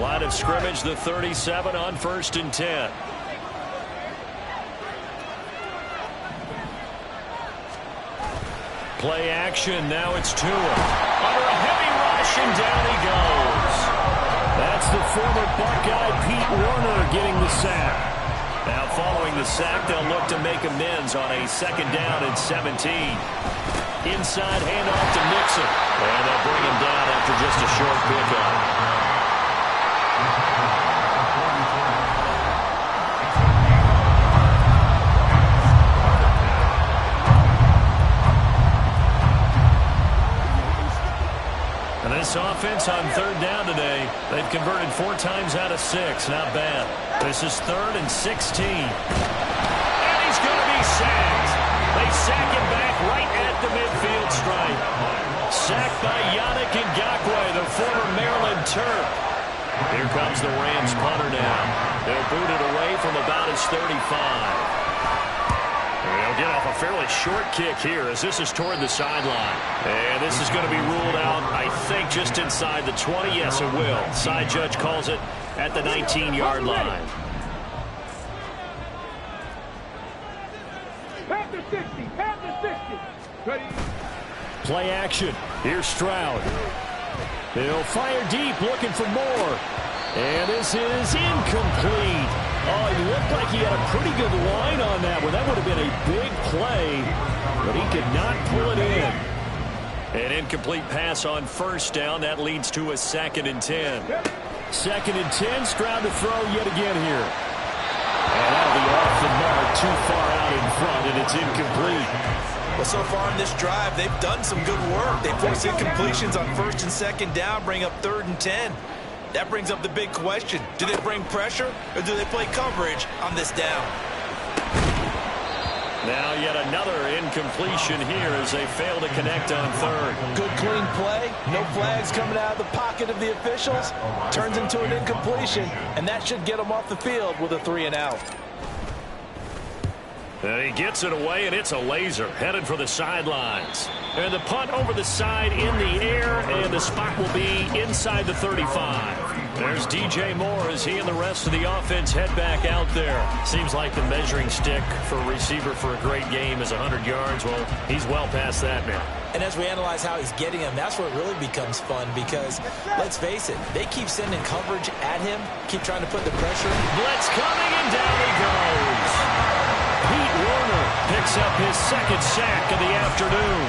[SPEAKER 2] Line of scrimmage, the 37 on 1st and 10. Play action. Now it's Tua. Under a heavy rush, and down he goes. That's the former Buckeye Pete Werner getting the sack. Now following the sack, they'll look to make amends on a 2nd down and 17. Inside handoff to Mixon. And they'll bring him down after just a short pickup. This offense on 3rd down today, they've converted 4 times out of 6. Not bad. This is 3rd and 16. And he's going to be sacked. They sack him back right at the midfield stripe. Sacked by Yannick Ngakoue, the former Maryland Terp. Here comes the Rams punter now. They'll boot it away from about his 35. They'll get off a fairly short kick here as this is toward the sideline. And this is going to be ruled out, I think, just inside the 20. Yes, it will. Side judge calls it at the 19-yard line.
[SPEAKER 7] Panther 60, Panther 60. Ready?
[SPEAKER 2] Play action. Here's Stroud. They'll fire deep, looking for more. And this is incomplete. Oh, he looked like he had a pretty good line on that one. That would have been a big play, but he could not pull it in. An incomplete pass on 1st down. That leads to a 2nd and 10. 2nd and 10. Stroud to throw yet again here. And that'll be off the mark, too far out in front, and it's incomplete.
[SPEAKER 3] Well, so far in this drive, they've done some good work. They force incompletions on 1st and 2nd down, bring up 3rd and 10. That brings up the big question. Do they bring pressure or do they play coverage on this down?
[SPEAKER 2] Now yet another incompletion here as they fail to connect on 3rd.
[SPEAKER 3] Good clean play. No flags coming out of the pocket of the officials. Turns into an incompletion, and that should get them off the field with a 3 and out.
[SPEAKER 2] And he gets it away, and it's a laser headed for the sidelines. And the punt over the side in the air, and the spot will be inside the 35. There's DJ Moore as he and the rest of the offense head back out there. Seems like the measuring stick for a receiver for a great game is 100 yards. Well, he's well past that now.
[SPEAKER 3] And as we analyze how he's getting them, that's where it really becomes fun because, let's face it, they keep sending coverage at him, keep trying to put the pressure.
[SPEAKER 2] Blitz coming, and down he goes. Pete Werner picks up his 2nd sack of the afternoon.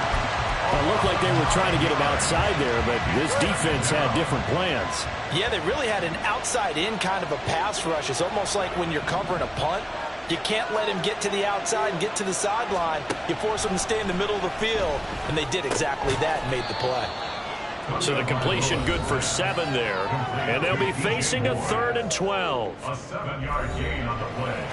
[SPEAKER 2] It looked like they were trying to get him outside there, but this defense had different plans.
[SPEAKER 3] Yeah, they really had an outside-in kind of a pass rush. It's almost like when you're covering a punt, you can't let him get to the outside and get to the sideline. You force him to stay in the middle of the field, and they did exactly that and made the play.
[SPEAKER 2] So the completion good for 7 there, and they'll be facing a 3rd and 12.
[SPEAKER 5] A 7-yard gain on the play.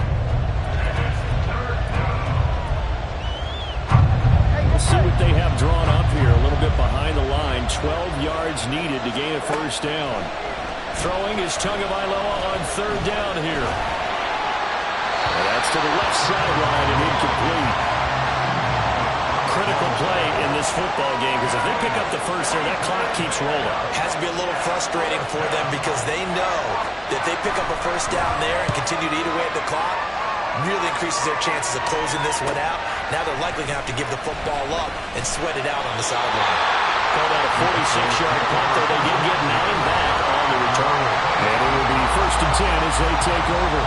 [SPEAKER 4] We'll see what they have drawn up here. A little bit behind the line. 12 yards needed to gain a first down. Throwing is Tagovailoa on third down here. And that's to the left sideline and incomplete. Critical play in this football game, because if they pick up the first there, that clock keeps rolling.
[SPEAKER 3] Has to be a little frustrating for them because they know that they pick up a first down there and continue to eat away at the clock, really increases their chances of closing this one out. Now they're likely going to have to give the football up and sweat it out on the sideline.
[SPEAKER 2] Called out a 46-yard punt, though they did get 9 back on the return.
[SPEAKER 4] And it will be 1st and 10 as they take over.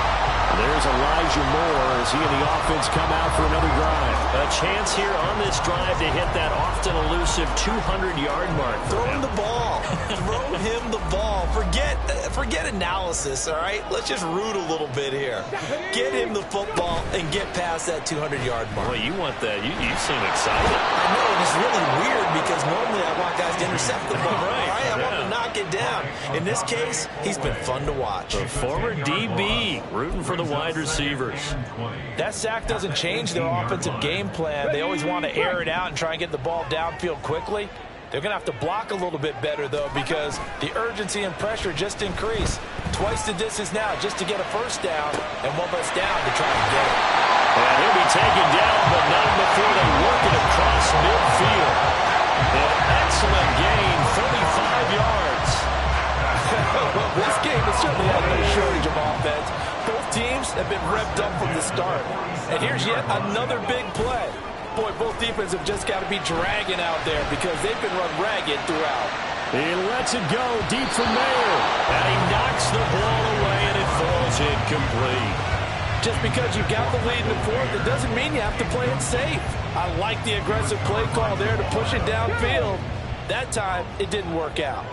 [SPEAKER 4] There's Elijah Moore as he and the offense come out for another drive.
[SPEAKER 2] A chance here on this drive to hit that often elusive 200-yard mark.
[SPEAKER 3] Throw him the ball. Throw him the ball. Forget analysis, all right? Let's just root a little bit here. Get him the football and get past that 200-yard mark.
[SPEAKER 2] Boy, you want that. You seem excited.
[SPEAKER 3] I know, and it's really weird because normally I want guys to intercept the ball.
[SPEAKER 2] Right,
[SPEAKER 3] I want to knock it down. In this case, he's been fun to watch.
[SPEAKER 2] The former DB rooting for the wide receivers.
[SPEAKER 3] That sack doesn't change their offensive game plan. They always want to air it out and try and get the ball downfield quickly. They're going to have to block a little bit better, though, because the urgency and pressure just increase. Twice the distance now just to get a first down, and one less down to try and get it.
[SPEAKER 2] And he'll be taken down, but not before they work it across midfield. An excellent gain, 35 yards.
[SPEAKER 3] Well, this game has certainly had no shortage of offense. Both teams have been revved up from the start. And here's yet another big play. Boy, both defenses have just got to be dragging out there because they've been run ragged throughout.
[SPEAKER 4] He lets it go deep from there.
[SPEAKER 2] And he knocks the ball away, and it falls incomplete.
[SPEAKER 3] Just because you got the lead in the fourth, it doesn't mean you have to play it safe. I like the aggressive play call there to push it downfield. That time, it didn't work out.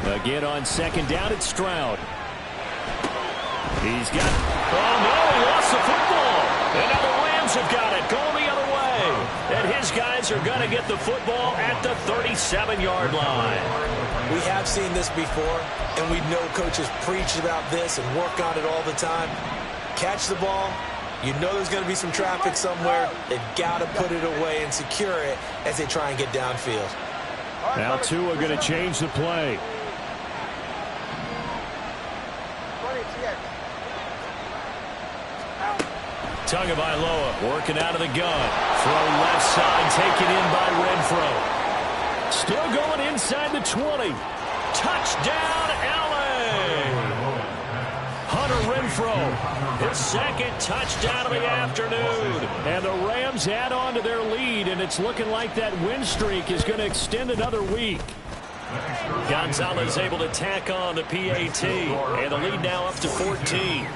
[SPEAKER 4] Again on 2nd down, it's Stroud. He's got...
[SPEAKER 2] Oh, no, he lost the football. And now the Rams have got it, going the other way. And his guys are going to get the football at the 37-yard line.
[SPEAKER 3] We have seen this before, and we know coaches preach about this and work on it all the time. Catch the ball. You know there's going to be some traffic somewhere. They've got to put it away and secure it as they try and get downfield.
[SPEAKER 4] Now Tua going to change the play.
[SPEAKER 2] Tagovailoa working out of the gun. Throw left side, taken in by Renfro.
[SPEAKER 4] Still going inside the 20.
[SPEAKER 2] Touchdown, LA! Hunter Renfro, his 2nd touchdown of the afternoon.
[SPEAKER 4] And the Rams add on to their lead, and it's looking like that win streak is going to extend another week.
[SPEAKER 2] Gonzalez able to tack on the PAT, and the lead now up to 14.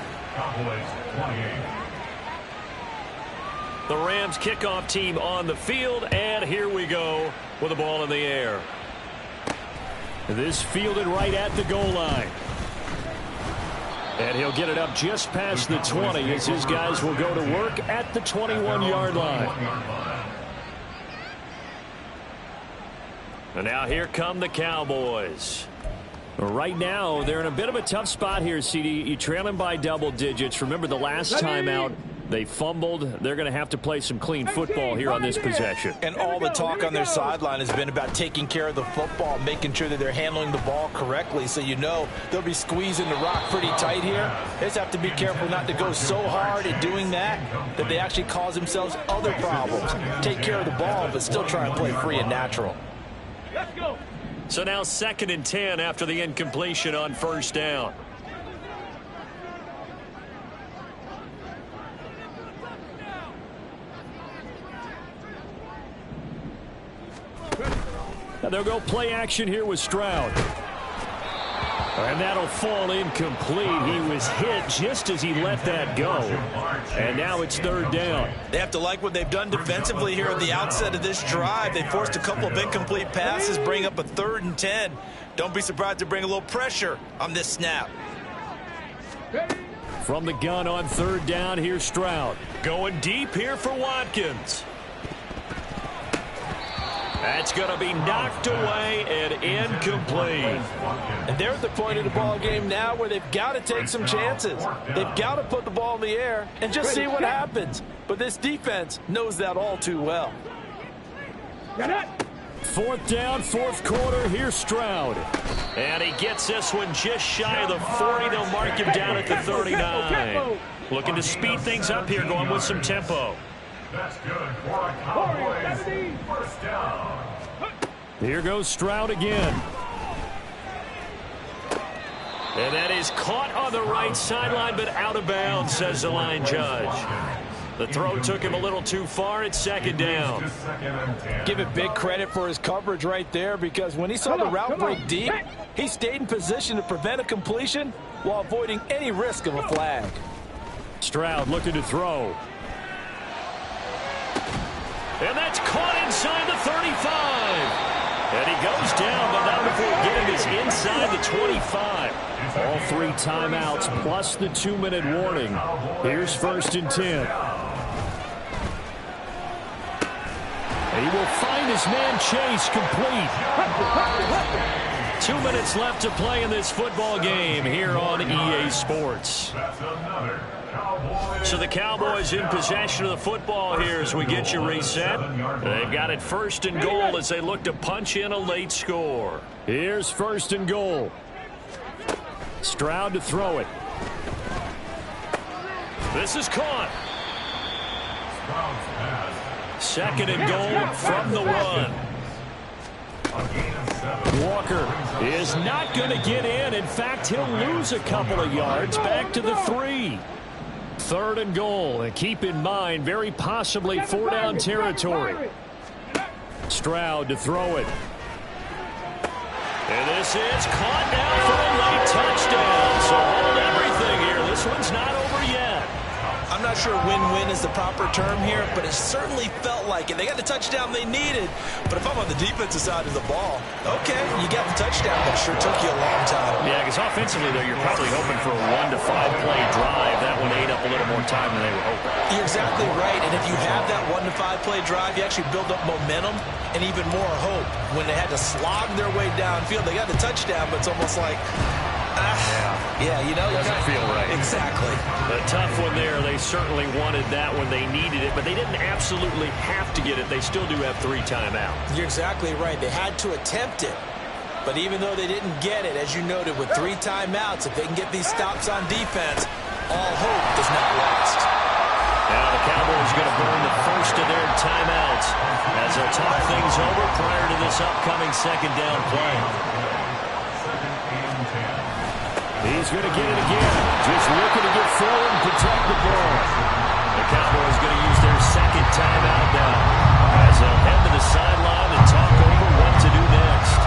[SPEAKER 2] The Rams kickoff team on the field, and here we go with the ball in the air.
[SPEAKER 4] This fielded right at the goal line. And he'll get it up just past the 20 as his guys will go to work at the 21-yard line.
[SPEAKER 2] And now here come the Cowboys.
[SPEAKER 4] Right now, they're in a bit of a tough spot here, CD. You trail them by double digits. Remember the last time out, they fumbled. They're going to have to play some clean football here on this possession.
[SPEAKER 3] And all the talk on their sideline has been about taking care of the football, making sure that they're handling the ball correctly. So you know they'll be squeezing the rock pretty tight here. They just have to be careful not to go so hard at doing that that they actually cause themselves other problems. Take care of the ball, but still try and play free and natural.
[SPEAKER 7] Let's go.
[SPEAKER 2] So now 2nd and 10 after the incompletion on 1st down.
[SPEAKER 4] And they'll go play action here with Stroud. And that'll fall incomplete. He was hit just as he let that go. And now it's 3rd down.
[SPEAKER 3] They have to like what they've done defensively here at the outset of this drive. They forced a couple of incomplete passes, bring up a 3rd and 10. Don't be surprised to bring a little pressure on this snap.
[SPEAKER 4] From the gun on 3rd down, here's Stroud.
[SPEAKER 2] Going deep here for Watkins. That's going to be knocked away and incomplete.
[SPEAKER 3] And they're at the point of the ball game now where they've got to take some chances. They've got to put the ball in the air and just see what happens. But this defense knows that all too well.
[SPEAKER 4] Fourth down, fourth quarter. Here's Stroud.
[SPEAKER 2] And he gets this one just shy of the 40. They'll mark him down at the 39. Looking to speed things up here, going with some tempo.
[SPEAKER 5] That's good for a Cowboys first down.
[SPEAKER 4] Here goes Stroud again.
[SPEAKER 2] And that is caught on the right sideline, but out of bounds, says the line judge. The throw took him a little too far. It's second down.
[SPEAKER 3] Give it big credit for his coverage right there, because when he saw the route break deep, he stayed in position to prevent a completion while avoiding any risk of a flag.
[SPEAKER 4] Stroud looking to throw.
[SPEAKER 2] And that's caught inside the 35. And he goes down, but not before getting this inside the 25.
[SPEAKER 4] All 3 timeouts plus the 2-minute warning. Here's first and 10. And he will find his man Chase complete.
[SPEAKER 2] 2 minutes left to play in this football game here on EA Sports. So the Cowboys in possession of the football here as we get you reset. They've got it first and goal as they look to punch in a late score.
[SPEAKER 4] Here's first and goal. Stroud to throw it.
[SPEAKER 2] This is caught. Second and goal from the 1.
[SPEAKER 4] Walker is not going to get in. In fact, he'll lose a couple of yards back to the 3. Third and goal, and keep in mind, very possibly 4-down territory. Stroud to throw it.
[SPEAKER 2] And this is caught now for a late touchdown. So hold everything here. This one's not over yet.
[SPEAKER 3] I'm not sure win-win is the proper term here, but it certainly felt like it. They got the touchdown they needed, but if I'm on the defensive side of the ball, okay, you got the touchdown, but it sure took you a long time.
[SPEAKER 2] Yeah, because offensively, though, you're probably hoping for a 1 to 5 play drive. That one ate up a little more time than they were hoping.
[SPEAKER 3] You're exactly right, and if you have that 1 to 5 play drive, you actually build up momentum and even more hope. When they had to slog their way downfield, they got the touchdown, but it's almost like, yeah, you know,
[SPEAKER 2] doesn't feel right.
[SPEAKER 3] Exactly.
[SPEAKER 2] A tough one there. They certainly wanted that when they needed it, but they didn't absolutely have to get it. They still do have 3 timeouts.
[SPEAKER 3] You're exactly right. They had to attempt it, but even though they didn't get it, as you noted, with 3 timeouts, if they can get these stops on defense, all hope is not lost.
[SPEAKER 2] Now the Cowboys going to burn the first of their timeouts as they'll talk things over prior to this upcoming second down play.
[SPEAKER 4] He's going to get it again. Just looking to get forward and protect the ball.
[SPEAKER 2] The Cowboys going to use their second timeout now as they'll head to the sideline and talk over what to do next.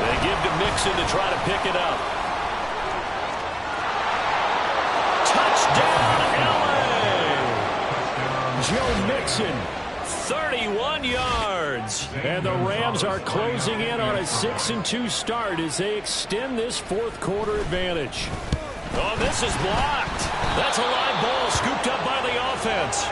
[SPEAKER 2] They give to Mixon to try to pick it up. Touchdown, LA!
[SPEAKER 4] Joe Mixon.
[SPEAKER 2] 31 yards.
[SPEAKER 4] And the Rams are closing in on a 6-2 start as they extend this fourth quarter advantage.
[SPEAKER 2] Oh, this is blocked. That's a live ball scooped up by the offense.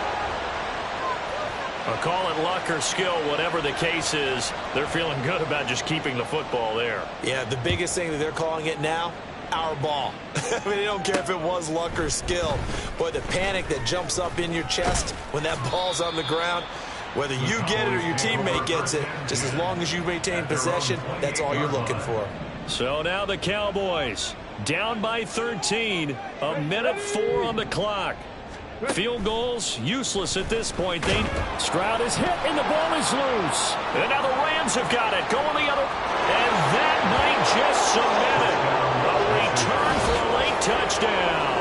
[SPEAKER 2] I'll call it luck or skill, whatever the case is. They're feeling good about just keeping the football there.
[SPEAKER 3] Yeah, the biggest thing that they're calling it now, our ball. I mean, they don't care if it was luck or skill. Boy, the panic that jumps up in your chest when that ball's on the ground, whether you get it or your teammate gets it, just as long as you maintain possession, that's all you're looking for.
[SPEAKER 2] So now the Cowboys down by 13, a minute 4 on the clock. Field goals useless at this point.
[SPEAKER 4] Stroud is hit and the ball is loose.
[SPEAKER 2] And now the Rams have got it. Going the other. And that might just cement a return for a late touchdown.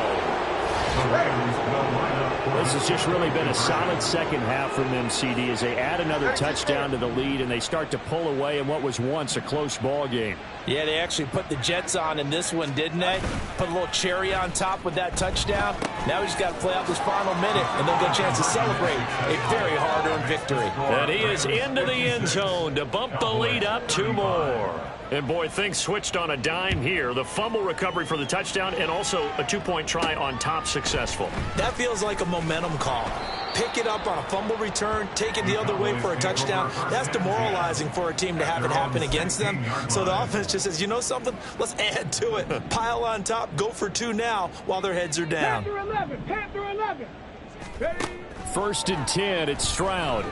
[SPEAKER 4] This has just really been a solid second half from them, CD, as they add another touchdown to the lead and they start to pull away in what was once a close ball game.
[SPEAKER 3] Yeah, they actually put the Jets on in this one, didn't they? Put a little cherry on top with that touchdown. Now we just got to play out this final minute, and they'll get a chance to celebrate a very hard-earned victory.
[SPEAKER 2] And he is into the end zone to bump the lead up 2 more. And, boy, things switched on a dime here. The fumble recovery for the touchdown and also a 2-point try on top successful.
[SPEAKER 3] That feels like a momentum call. pick it up on a fumble return, take it the other way for a touchdown. That's demoralizing for a team to have it happen against them. So the offense just says, you know something? Let's add to it. Pile on top, go for 2 now while their heads are down.
[SPEAKER 7] Panther 11, Panther 11. Ready?
[SPEAKER 4] 1st and 10, it's Stroud.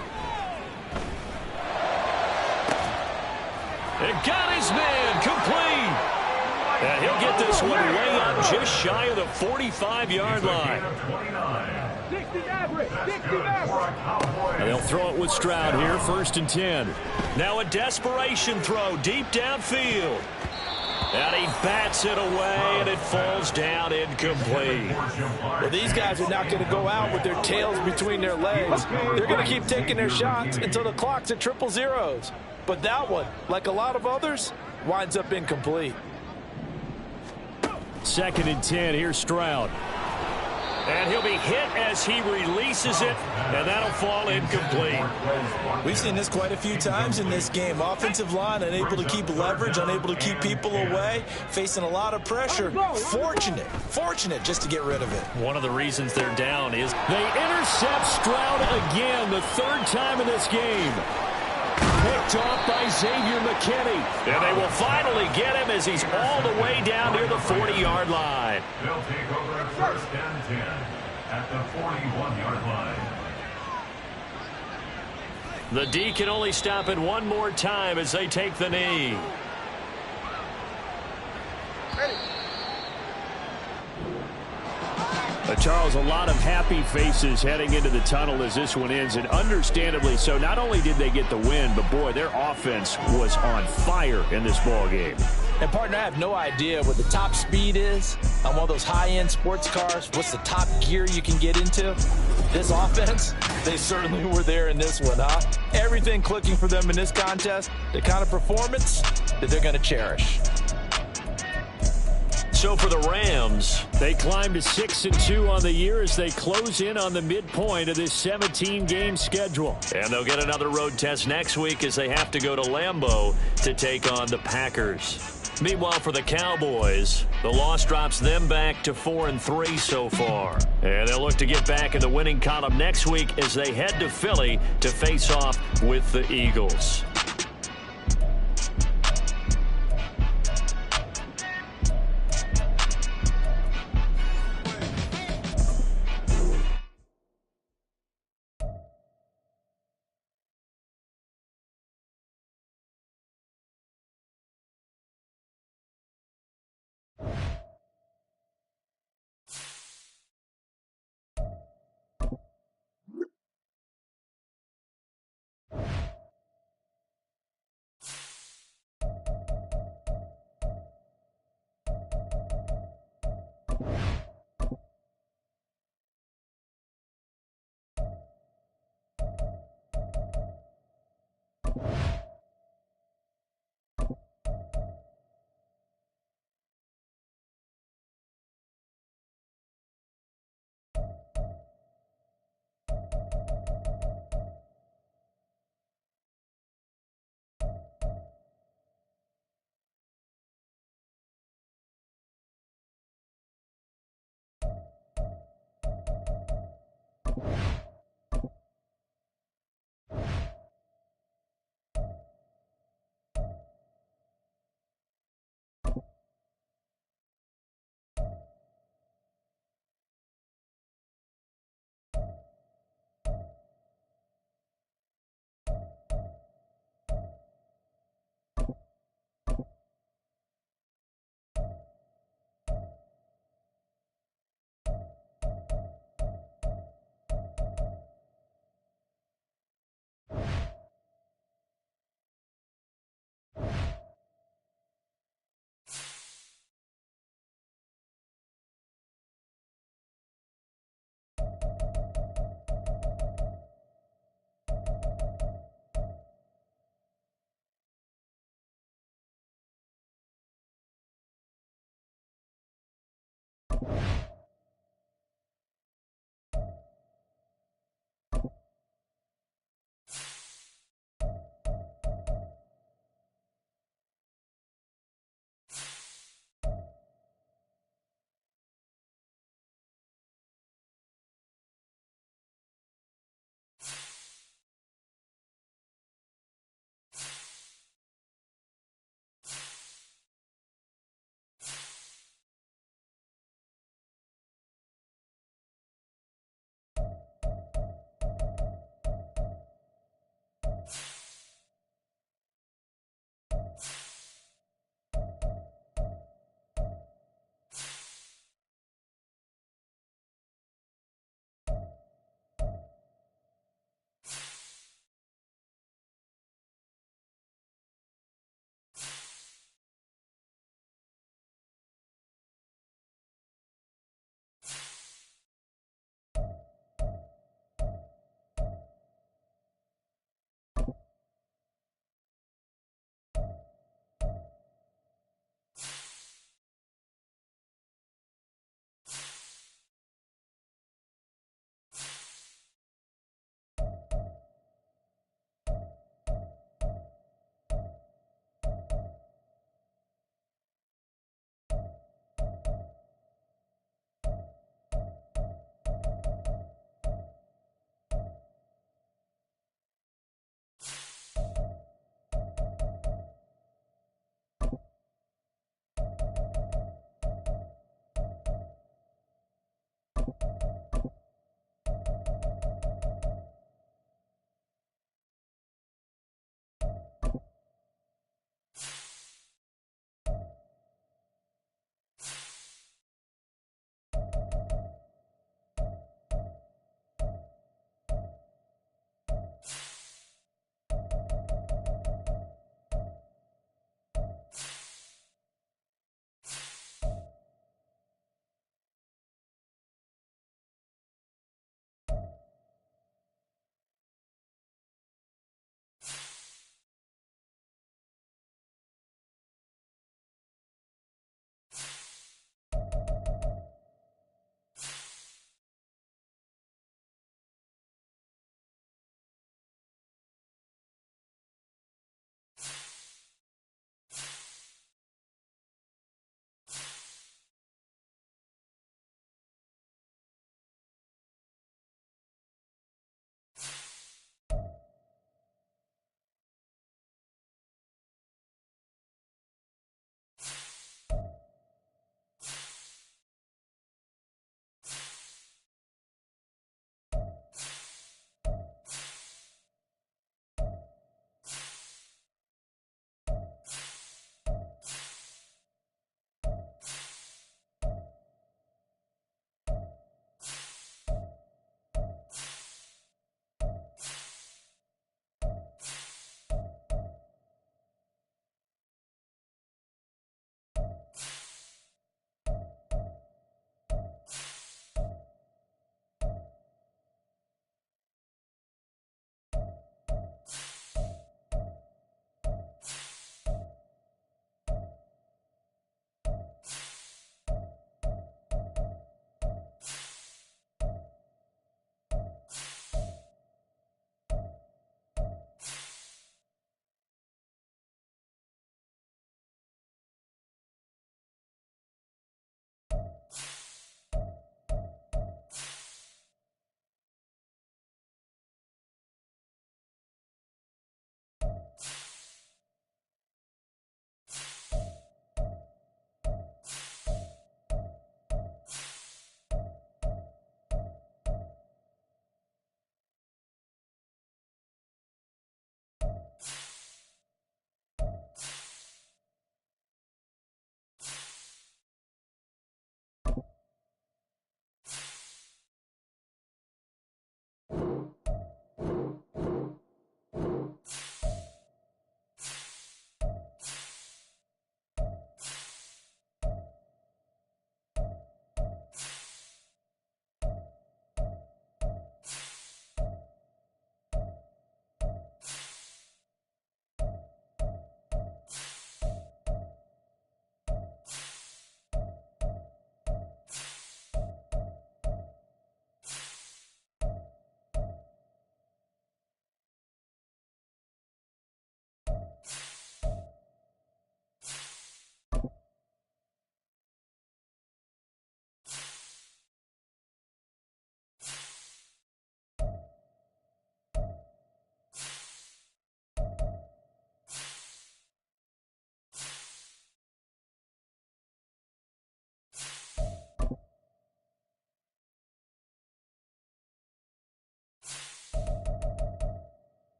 [SPEAKER 2] And got his man complete. And he'll get this one way up just shy of the 45-yard line.
[SPEAKER 7] 60 average, 60 average.
[SPEAKER 4] And they'll throw it with Stroud here, 1st and 10.
[SPEAKER 2] Now a desperation throw deep downfield. And he bats it away, and it falls down incomplete.
[SPEAKER 3] Well, these guys are not going to go out with their tails between their legs. They're going to keep taking their shots until the clock's at 000. But that one, like a lot of others, winds up incomplete.
[SPEAKER 4] 2nd and 10, here's Stroud.
[SPEAKER 2] And he'll be hit as he releases it, and that'll fall incomplete.
[SPEAKER 3] We've seen this quite a few times in this game. Offensive line unable to keep leverage, unable to keep people away, facing a lot of pressure. Fortunate just to get rid of it.
[SPEAKER 2] One of the reasons they're down is
[SPEAKER 4] They intercept Stroud again, the 3rd time in this game. Picked off by Xavier McKinney.
[SPEAKER 2] And they will finally get him as he's all the way down near the 40-yard line.
[SPEAKER 5] They'll take over at 1st and 10 at the 41-yard line.
[SPEAKER 2] The D can only stop it one more time as they take the knee.
[SPEAKER 4] Charles, a lot of happy faces heading into the tunnel as this one ends, and understandably so. Not only did they get the win, but boy, their offense was on fire in this ball game.
[SPEAKER 3] And partner, I have no idea what the top speed is on one of those high-end sports cars. What's the top gear you can get into? This offense, they certainly were there in this one, huh? Everything clicking for them in this contest, the kind of performance that they're going to cherish.
[SPEAKER 2] So for the Rams,
[SPEAKER 4] they climb to 6-2 on the year as they close in on the midpoint of this 17-game schedule.
[SPEAKER 2] And they'll get another road test next week as they have to go to Lambeau to take on the Packers. Meanwhile, for the Cowboys, the loss drops them back to 4-3 so far. And they'll look to get back in the winning column next week as they head to Philly to face off with the Eagles.